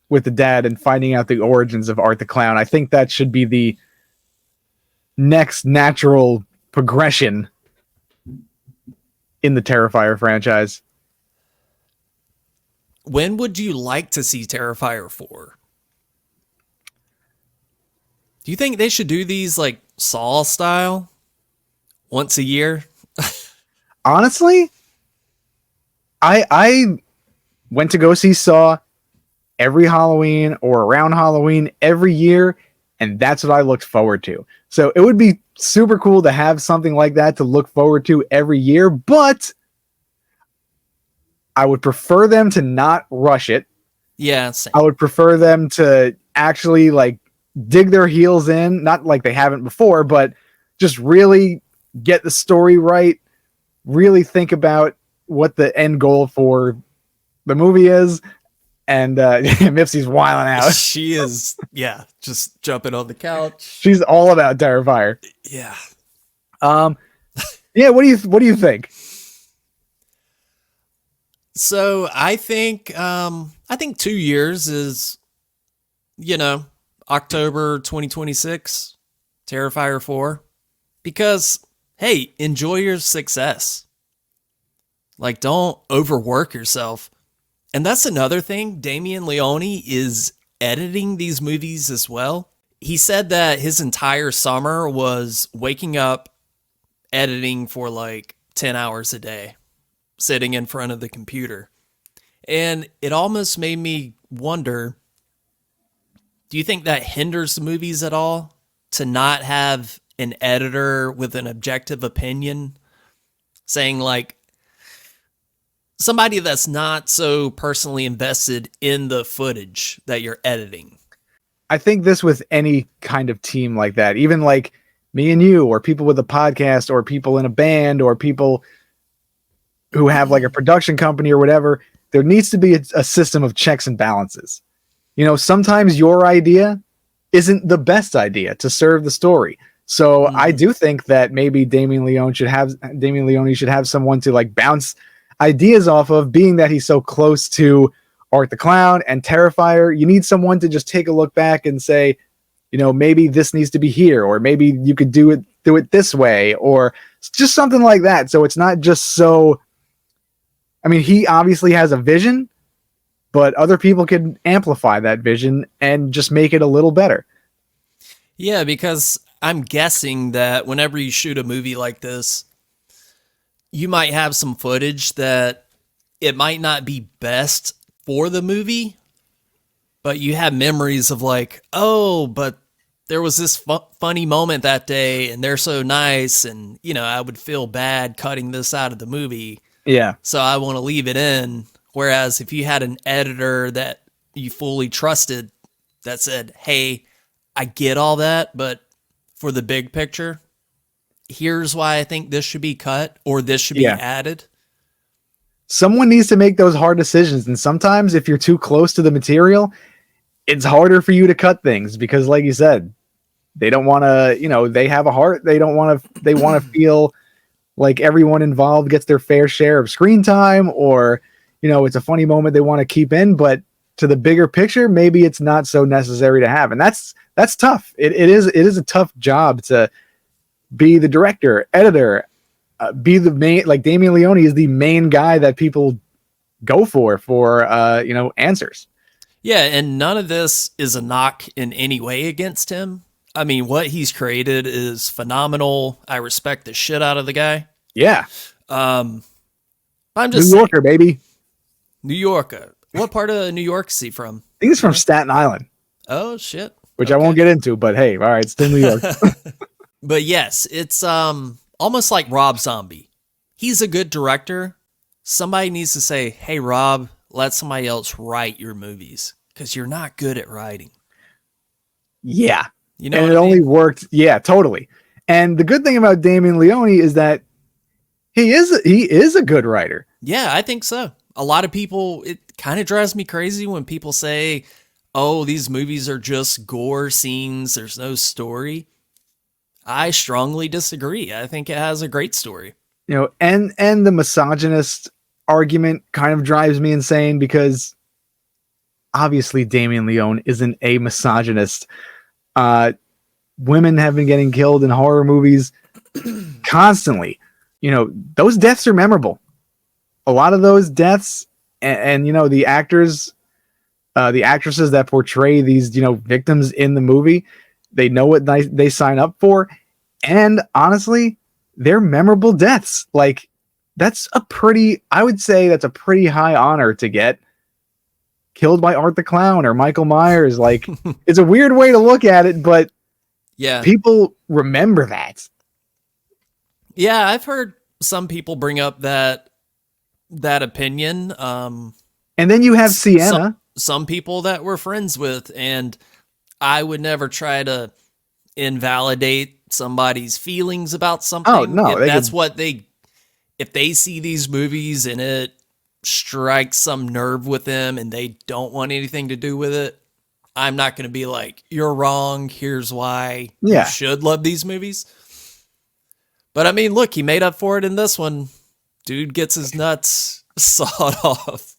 with the dad and finding out the origins of Art the Clown. I think that should be the next natural progression in the Terrifier franchise. When would you like to see Terrifier 4? Do you think they should do these like Saw style once a year? Honestly, I went to go see Saw every Halloween or around Halloween every year, and that's what I looked forward to. So it would be super cool to have something like that to look forward to every year, but I would prefer them to not rush it. Yeah, same. I would prefer them to actually like dig their heels in, not like they haven't before, but just really get the story right, really think about what the end goal for the movie is. And Mipsy's wilding out. She is, yeah, just jumping on the couch. She's all about Terrifier. Yeah. Yeah, what do you think? So I think 2 years is, October 2026, Terrifier 4, because hey, enjoy your success. Like, don't overwork yourself. And that's another thing. Damien Leone is editing these movies as well. He said that his entire summer was waking up, editing for like 10 hours a day, sitting in front of the computer. And it almost made me wonder, do you think that hinders the movies at all to not have an editor with an objective opinion saying like, somebody that's not so personally invested in the footage that you're editing? I think this with any kind of team like that, even like me and you, or people with a podcast, or people in a band, or people who have like a production company or whatever, there needs to be a system of checks and balances. Sometimes your idea isn't the best idea to serve the story. So I do think that maybe Damien Leone should have someone to like bounce ideas off of, being that he's so close to Art the Clown and Terrifier. You need someone to just take a look back and say, maybe this needs to be here, or maybe you could do it this way, or just something like that. So it's not just so, I mean, he obviously has a vision, but other people can amplify that vision and just make it a little better. Yeah, because I'm guessing that whenever you shoot a movie like this, you might have some footage that it might not be best for the movie, but you have memories of like, oh, but there was this funny moment that day and they're so nice. And, I would feel bad cutting this out of the movie. Yeah. So I want to leave it in. Whereas if you had an editor that you fully trusted that said, hey, I get all that, but for the big picture, here's why I think this should be cut or this should be added. Someone needs to make those hard decisions. And sometimes if you're too close to the material, it's harder for you to cut things because, like you said, they don't want to, they have a heart. They want to feel like everyone involved gets their fair share of screen time, or, it's a funny moment they want to keep in, but to the bigger picture, maybe it's not so necessary to have. And that's tough. It is a tough job to be the director, editor, be the main, like Damien Leone is the main guy that people go for answers. Yeah, and none of this is a knock in any way against him. I mean, what he's created is phenomenal. I respect the shit out of the guy. Yeah. I'm just New Yorker, baby. New Yorker. What part of New York is he from? I think he's from Staten Island. Oh, shit. which I won't get into, but hey, all right, it's still New York. But yes, it's almost like Rob Zombie. He's a good director. Somebody needs to say, hey, Rob, let somebody else write your movies because you're not good at writing. Yeah. You know, and it only worked. Yeah, totally. And the good thing about Damien Leone is that he is a good writer. Yeah, I think so. A lot of people, it kind of drives me crazy when people say, oh, these movies are just gore scenes. There's no story. I strongly disagree. I think it has a great story. You know, and the misogynist argument kind of drives me insane because obviously Damien Leone isn't a misogynist. Women have been getting killed in horror movies constantly. You know, those deaths are memorable. A lot of those deaths and you know, the actors, the actresses that portray these, you know, victims in the movie, they know what they sign up for. And honestly, they're memorable deaths. Like, I would say that's a pretty high honor to get killed by Art the Clown or Michael Myers. Like, it's a weird way to look at it, but yeah, people remember that. Yeah, I've heard some people bring up that opinion. And then you have Sienna. Some people that we're friends with, and I would never try to invalidate somebody's feelings about something. Oh, no. If they see these movies and it strikes some nerve with them and they don't want anything to do with it, I'm not going to be like, you're wrong. Here's why you should love these movies. But I mean, look, he made up for it in this one. Dude gets his nuts sawed off.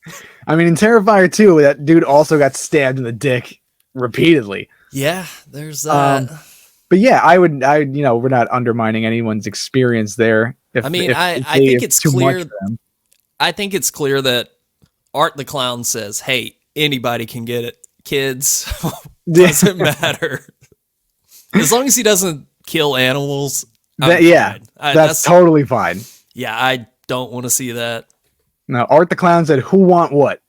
I mean, in Terrifier 2, that dude also got stabbed in the dick repeatedly. Yeah, there's that. But yeah, I you know, we're not undermining anyone's experience there. I think it's clear. I think it's clear that Art the Clown says, "Hey, anybody can get it. Kids, doesn't matter. As long as he doesn't kill animals." That's totally fine. Yeah, I don't want to see that. Now, Art the Clown said, "Who want what?"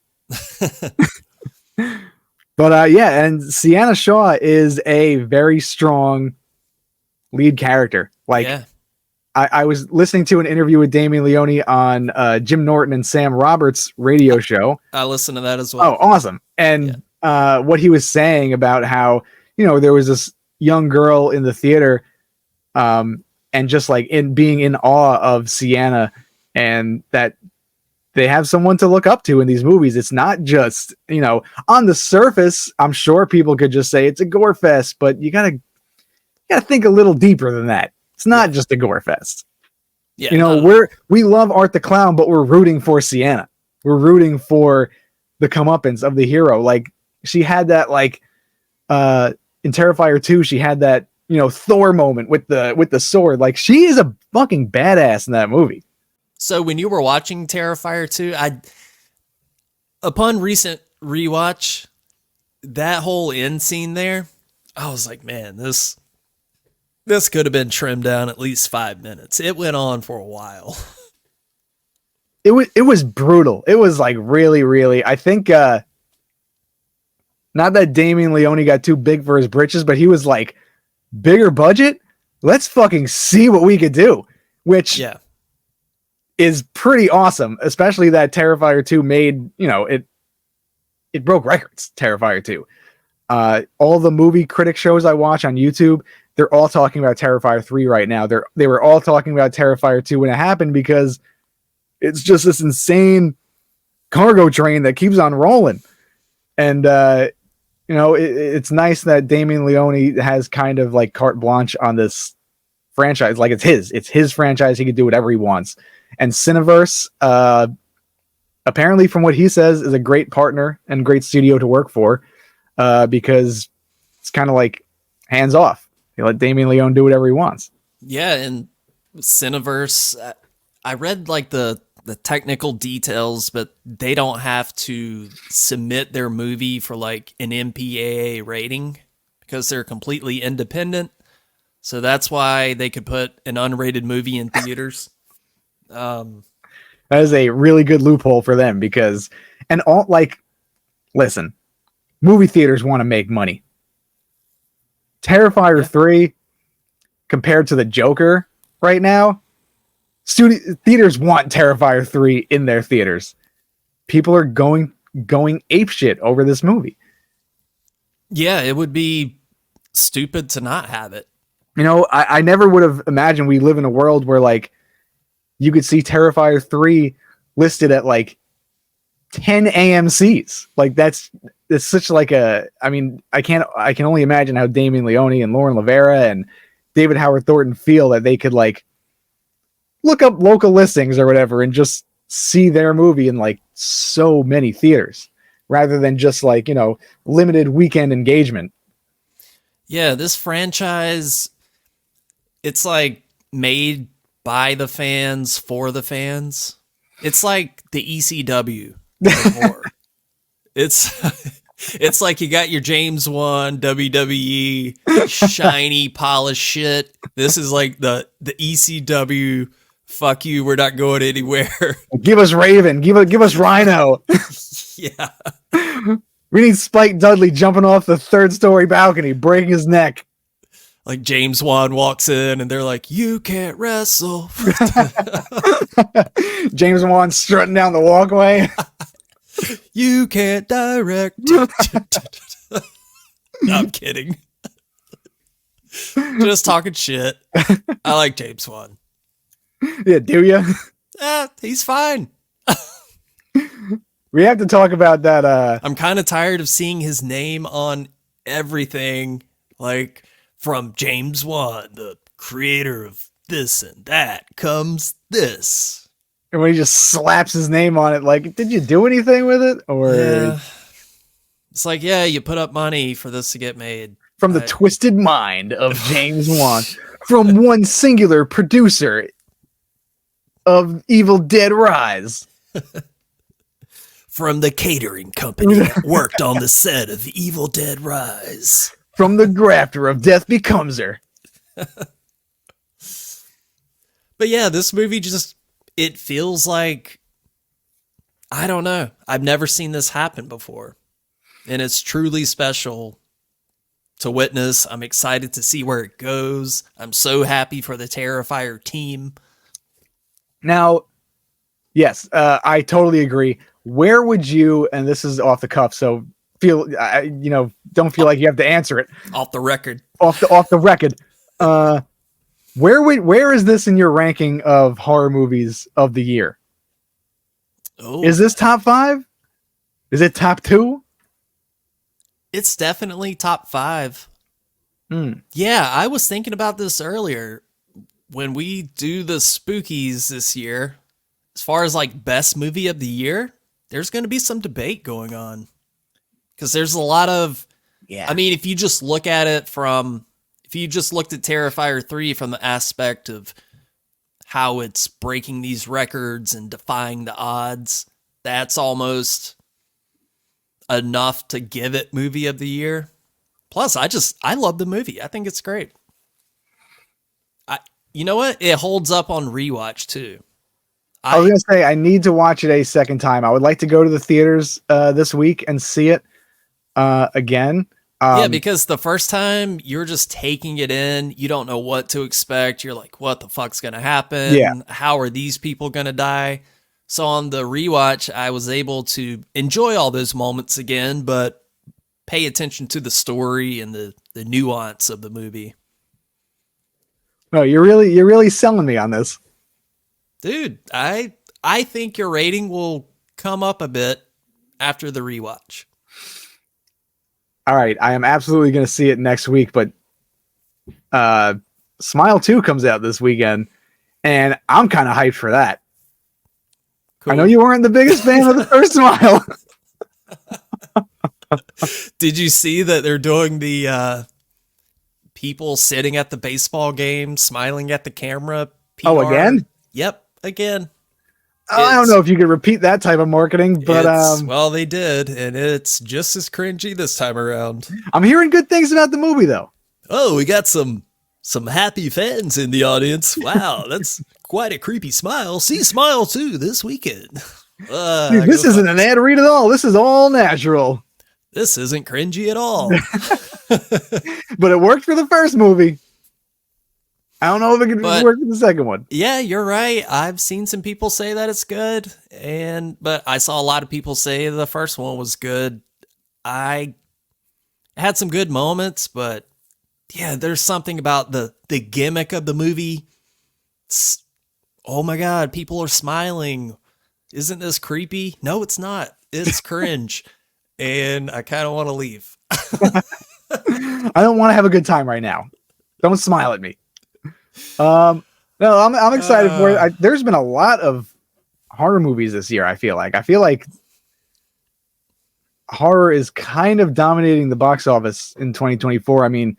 But yeah, and Sienna Shaw is a very strong lead character. Like, I was listening to an interview with Damien Leone on Jim Norton and Sam Roberts' radio show. I listened to that as well. Oh, awesome! And what he was saying about how, you know, there was this young girl in the theater, and just like being in awe of Sienna, and that they have someone to look up to in these movies. It's not just, you know, on the surface, I'm sure people could just say it's a gore fest, but you gotta think a little deeper than that. It's not just a gore fest. Yeah, you know, we love Art the Clown, but we're rooting for Sienna. We're rooting for the comeuppance of the hero. Like, she had that, like, in Terrifier 2, she had that, you know, Thor moment with the sword. Like, she is a fucking badass in that movie. So when you were watching Terrifier 2, upon recent rewatch, that whole end scene there, I was like, man, this could have been trimmed down at least 5 minutes. It went on for a while. It was brutal. It was like really, really, I think, not that Damien Leone got too big for his britches, but he was like, bigger budget? Let's fucking see what we could do. Which is pretty awesome, especially that Terrifier 2 made, you know, it broke records, Terrifier 2. All the movie critic shows I watch on YouTube, they're all talking about Terrifier 3 right now. They were all talking about Terrifier 2 when it happened because it's just this insane cargo train that keeps on rolling. And, you know, it's nice that Damien Leone has kind of like carte blanche on this franchise. Like, it's his franchise. He can do whatever he wants. And Cineverse, apparently from what he says, is a great partner and great studio to work for, because it's kind of like hands off. You let Damien Leone do whatever he wants. Yeah, and Cineverse, I read like the technical details, but they don't have to submit their movie for like an MPAA rating because they're completely independent. So that's why they could put an unrated movie in theaters. That is a really good loophole for them because, and all, like, listen, movie theaters want to make money. Terrifier Yeah. 3 compared to the Joker right now, theaters want Terrifier 3 in their theaters. People are going apeshit over this movie. Yeah, it would be stupid to not have it. You know, I never would have imagined we live in a world where like you could see Terrifier 3 listed at like 10 AMCs. Like it's such like a, I mean, I can only imagine how Damien Leone and Lauren Lavera and David Howard Thornton feel that they could like look up local listings or whatever and just see their movie in like so many theaters rather than just like, you know, limited weekend engagement. Yeah, this franchise, it's like made by the fans for the fans. It's like the ECW of horror. It's like you got your James Wan WWE shiny polished shit. This is like the ECW. Fuck you, we're not going anywhere. Give us Raven, give us Rhino. Yeah. We need Spike Dudley jumping off the 3rd-story balcony, breaking his neck. Like James Wan walks in and they're like, "You can't wrestle." James Wan strutting down the walkway. You can't direct. No, I'm kidding. Just talking shit. I like James Wan. Yeah, do you? He's fine. We have to talk about that. I'm kind of tired of seeing his name on everything. Like, from James Wan, the creator of this and that, comes this. And when he just slaps his name on it, like, did you do anything with it? Or yeah. It's like, yeah, you put up money for this to get made. from the twisted mind of James Wan, from one singular producer of Evil Dead Rise. From the catering company that worked on the set of Evil Dead Rise. From the grafter of Death Becomes Her. But yeah, this movie just, it feels like, I don't know. I've never seen this happen before. And it's truly special to witness. I'm excited to see where it goes. I'm so happy for the Terrifier team. Now, yes, I totally agree. Where would you, and this is off the cuff, so don't feel like you have to answer it. Off the record. Off the record. Where is this in your ranking of horror movies of the year? Oh, Is this top 5? Is it top 2? it's definitely top 5. Hmm. Yeah, I was thinking about this earlier. When we do the spookies this year, as far as like best movie of the year, there's going to be some debate going on. Because there's a lot of, Yeah. I mean, if you just look at it from, if you just looked at Terrifier 3 from the aspect of how it's breaking these records and defying the odds, that's almost enough to give it movie of the year. Plus, I love the movie. I think it's great. You know what? It holds up on rewatch too. I was going to say, I need to watch it a second time. I would like to go to the theaters this week and see it again. Yeah, because the first time you're just taking it in. You don't know what to expect. You're like, what the fuck's going to happen? Yeah. How are these people going to die? So on the rewatch, I was able to enjoy all those moments again, but pay attention to the story and the nuance of the movie. No, you're really selling me on this. Dude, I think your rating will come up a bit after the rewatch. All right, I am absolutely going to see it next week, but Smile 2 comes out this weekend, and I'm kind of hyped for that. Cool. I know you weren't the biggest fan of the first Smile. Did you see that they're doing the people sitting at the baseball game, smiling at the camera? PR? Oh, again? Yep, again. I don't know if you could repeat that type of marketing, but well, they did, and it's just as cringy this time around. I'm hearing good things about the movie, though. Oh, we got some happy fans in the audience. Wow, that's quite a creepy smile. See Smile 2 this weekend. Dude, this isn't an ad read at all. This is all natural. this isn't cringy at all. But it worked for the first movie. I don't know if it could But- work for the second one. Yeah, you're right. I've seen some people say that it's good, but I saw a lot of people say the first one was good. I had some good moments, but yeah, there's something about the gimmick of the movie. Oh my God, people are smiling. Isn't this creepy? No, it's not. It's cringe. And I kind of want to leave. I don't want to have a good time right now. Don't smile at me. No, I'm excited for it. There's been a lot of horror movies this year. I feel like horror is kind of dominating the box office in 2024. I mean,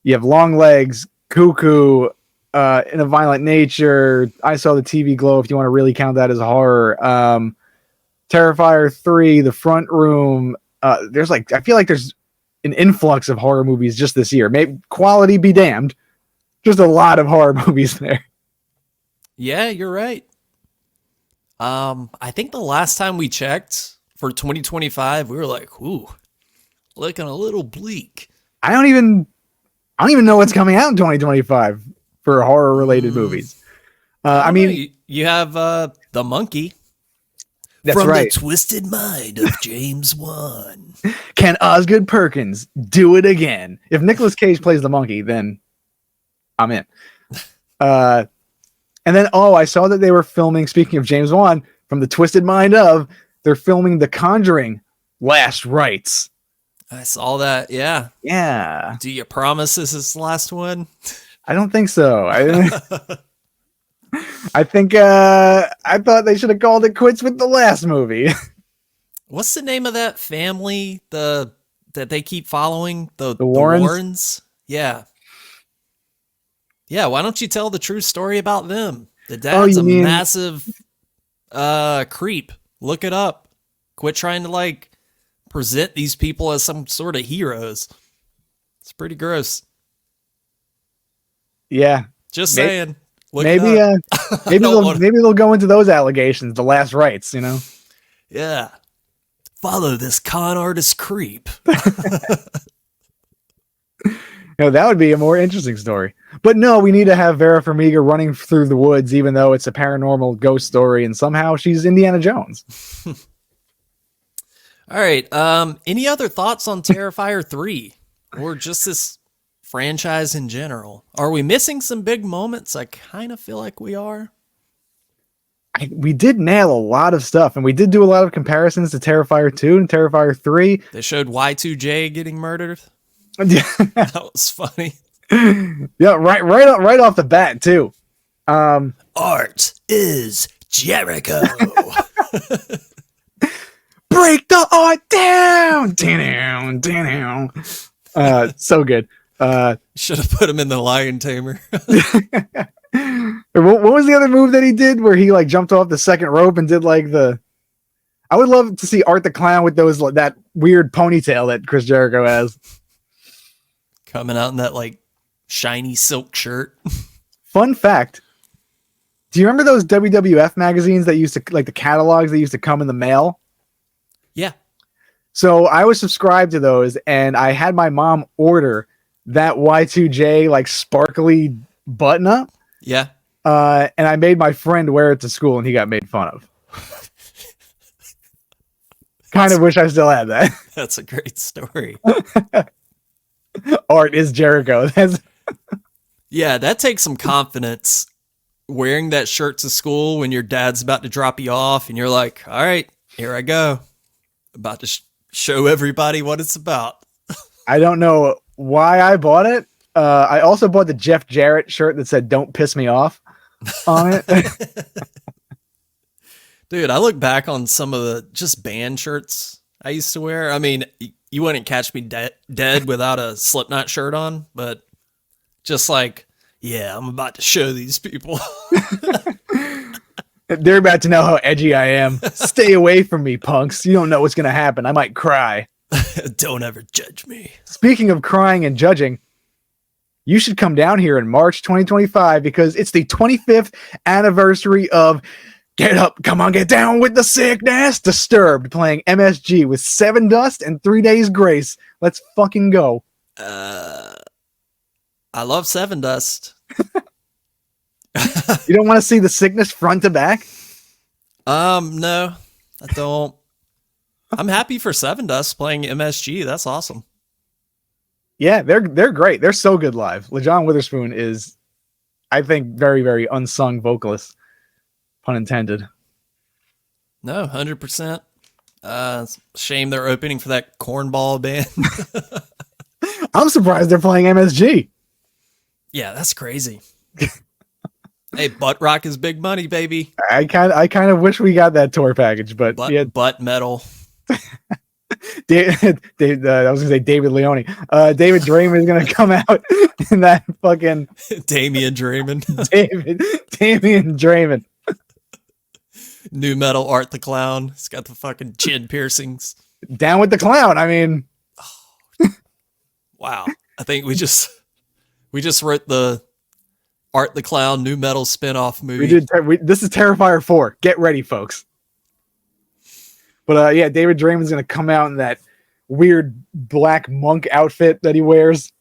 you have Long Legs, Cuckoo, In a Violent Nature. I Saw the TV Glow, if you want to really count that as a horror. Terrifier 3, The Front Room. I feel like there's an influx of horror movies just this year. Maybe quality be damned. Just a lot of horror movies there. Yeah, you're right. I think the last time we checked for 2025, we were like, ooh, looking a little bleak. I don't even know what's coming out in 2025 for horror related movies. I mean, you have The Monkey. That's From right. the Twisted Mind of James Wan. Can Osgood Perkins do it again? If Nicolas Cage plays the monkey, then I'm in. And then, I saw that they were filming, speaking of James Wan, from the Twisted Mind of, they're filming The Conjuring Last Rites. I saw that, yeah. Yeah. Do you promise this is the last one? I don't think so. I think I thought they should have called it quits with the last movie. What's the name of that family that they keep following? The Warrens? Yeah. Yeah, why don't you tell the true story about them? The dad's a massive creep. Look it up. Quit trying to present these people as some sort of heroes. It's pretty gross. Yeah. Just saying. Maybe they'll go into those allegations, the last rites, Yeah. Follow this con artist creep. That would be a more interesting story. But no, we need to have Vera Farmiga running through the woods, even though it's a paranormal ghost story, and somehow she's Indiana Jones. All right. Any other thoughts on Terrifier 3? Or just this franchise in general? Are we missing some big moments? I kind of feel like we are. We did nail a lot of stuff, and we did do a lot of comparisons to Terrifier 2 and Terrifier 3. They showed Y2J getting murdered. Yeah. That was funny. Yeah, right off the bat, too. Art is Jericho. Break the art down! Down. So good. Should have put him in the Lion Tamer. What was the other move that he did where he jumped off the second rope and did I would love to see Art the Clown with that weird ponytail that Chris Jericho has. Coming out in that shiny silk shirt. Fun fact. Do you remember those WWF magazines that used to the catalogs that used to come in the mail? Yeah. So I was subscribed to those, and I had my mom order that Y2J sparkly button up. Yeah. And I made my friend wear it to school, and he got made fun of. Kind of wish I still had that. That's a great story. Art is Jericho. Yeah, that takes some confidence. Wearing that shirt to school when your dad's about to drop you off, and you're like, all right, here I go. About to show everybody what it's about. I don't know why I bought it. I also bought the Jeff Jarrett shirt that said "Don't piss me off" on it. Dude, I look back on some of the just band shirts I used to wear. I mean, you wouldn't catch me dead without a Slipknot shirt on, but just yeah, I'm about to show these people. They're about to know how edgy I am. Stay away from me, punks. You don't know what's going to happen. I might cry. Don't ever judge me. Speaking of crying and judging, you should come down here in March 2025 because it's the 25th anniversary of Get up, come on, get down with the sickness. Disturbed playing MSG with 7 Dust and 3 Days Grace. Let's fucking go. I love Seven Dust. You don't want to see the sickness front to back? No, I don't. I'm happy for Seven Dust playing MSG. That's awesome. Yeah, they're great. They're so good live. LaJohn Witherspoon is, I think, very, very unsung vocalist. Pun intended. No, 100%. Shame they're opening for that cornball band. I'm surprised they're playing MSG. Yeah, that's crazy. Hey, butt rock is big money, baby. I kind of wish we got that tour package, but yeah, butt metal. I was gonna say David Leone. David Draymond is gonna come out in that fucking Damien Draymond. Damien Draymond. New metal Art the Clown. He's got the fucking chin piercings. Down with the clown. I mean, wow. I think we just wrote the Art the Clown new metal spin-off movie. This is Terrifier 4. Get ready, folks. But yeah, David Draymond's gonna come out in that weird black monk outfit that he wears.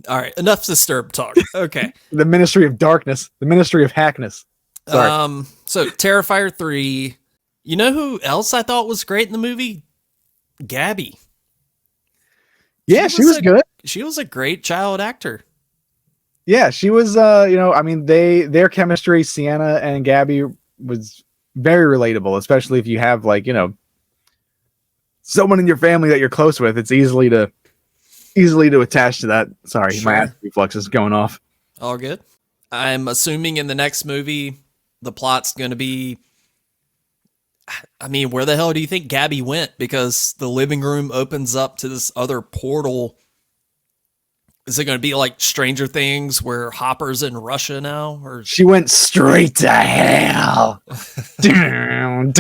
All right, enough Disturbed talk. Okay. The Ministry of Darkness, the Ministry of Hackness. Sorry. So Terrifier 3. You know who else I thought was great in the movie? Gabby. Yeah, she was good. She was a great child actor. Yeah, she was. I mean, their chemistry, Sienna and Gabby, was very relatable, especially if you have someone in your family that you're close with. It's easily to attach to that. Sorry, Sure. my acid reflux is going off. All good. I'm assuming in the next movie, the plot's going to be, I mean, where the hell do you think Gabby went? Because the living room opens up to this other portal. Is it going to be like Stranger Things where Hopper's in Russia now? Or She went straight to hell. Damn.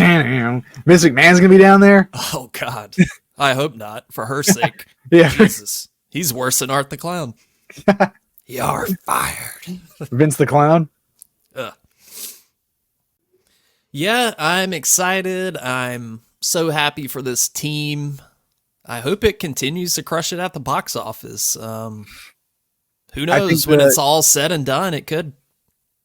Miss McMahon's going to be down there? oh God, I hope not for her sake. Yeah. Jesus, he's worse than Art the Clown. You're fired. Vince the Clown? Yeah, I'm excited. I'm so happy for this team. I hope it continues to crush it at the box office. Who knows? When it's all said and done, it could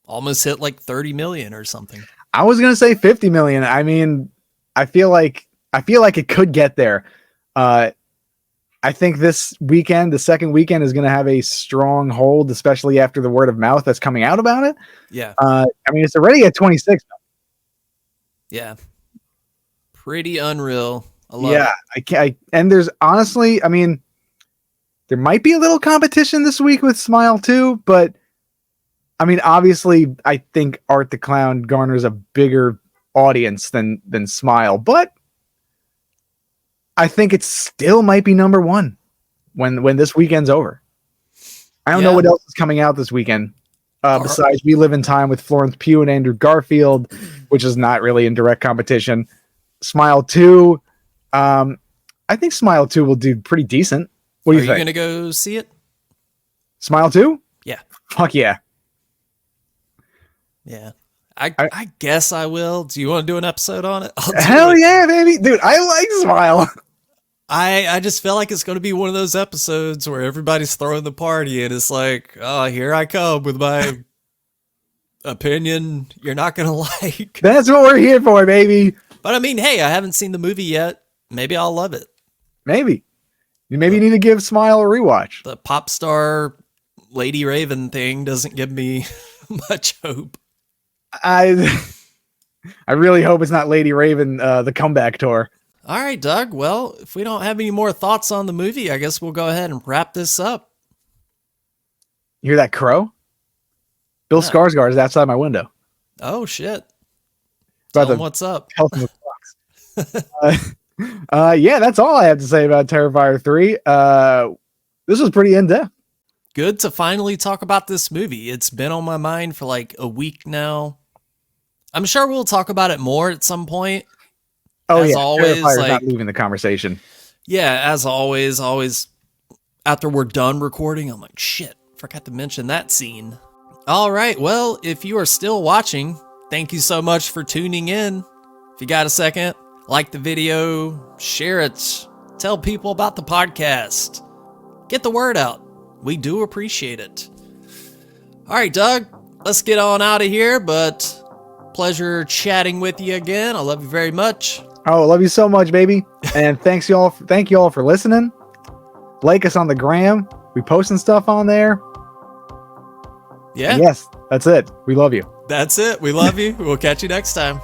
almost hit like 30 million or something. I was going to say 50 million. I mean, I feel like it could get there. I think this weekend, the second weekend, is going to have a strong hold, especially after the word of mouth that's coming out about it. Yeah. I mean, it's already at 26. Yeah. Pretty unreal. I love it. And there's honestly, I mean, there might be a little competition this week with Smile 2, but I mean, obviously, I think Art the Clown garners a bigger audience than Smile, but I think it still might be number one when this weekend's over. I don't know what else is coming out this weekend. Besides We Live in Time with Florence Pugh and Andrew Garfield, which is not really in direct competition. Smile 2. I think Smile 2 will do pretty decent. What do you think? Are you going to go see it? Smile 2? Yeah. Fuck yeah. Yeah. I guess I will. Do you want to do an episode on it? Hell yeah, baby. Dude, I like Smile. I just feel like it's going to be one of those episodes where everybody's throwing the party and it's like, oh, here I come with my opinion you're not going to like. That's what we're here for, baby. But I mean, hey, I haven't seen the movie yet. Maybe I'll love it. Maybe. You need to give Smile a rewatch. The pop star Lady Raven thing doesn't give me much hope. I really hope it's not Lady Raven, the comeback tour. All right, Doug. Well, if we don't have any more thoughts on the movie, I guess we'll go ahead and wrap this up. You hear that crow? Bill Skarsgård is outside my window. Oh, shit. Tell him what's up. Yeah, that's all I have to say about Terrifier 3. This was pretty in-depth. Good to finally talk about this movie. It's been on my mind for like a week now. I'm sure we'll talk about it more at some point. Oh, as yeah. Always, Terrifier's not leaving the conversation. Yeah, as always, after we're done recording, I'm like, shit, forgot to mention that scene. All right, well, if you are still watching, thank you so much for tuning in. If you got a second, like the video, share it, tell people about the podcast. Get the word out. We do appreciate it. All right, Doug, let's get on out of here, but pleasure chatting with you again. I love you very much. Oh, love you so much, baby. And thank you all for listening. Like us on the gram. We posting stuff on there. Yeah. And yes, that's it. We love you. That's it. We love you. We'll catch you next time.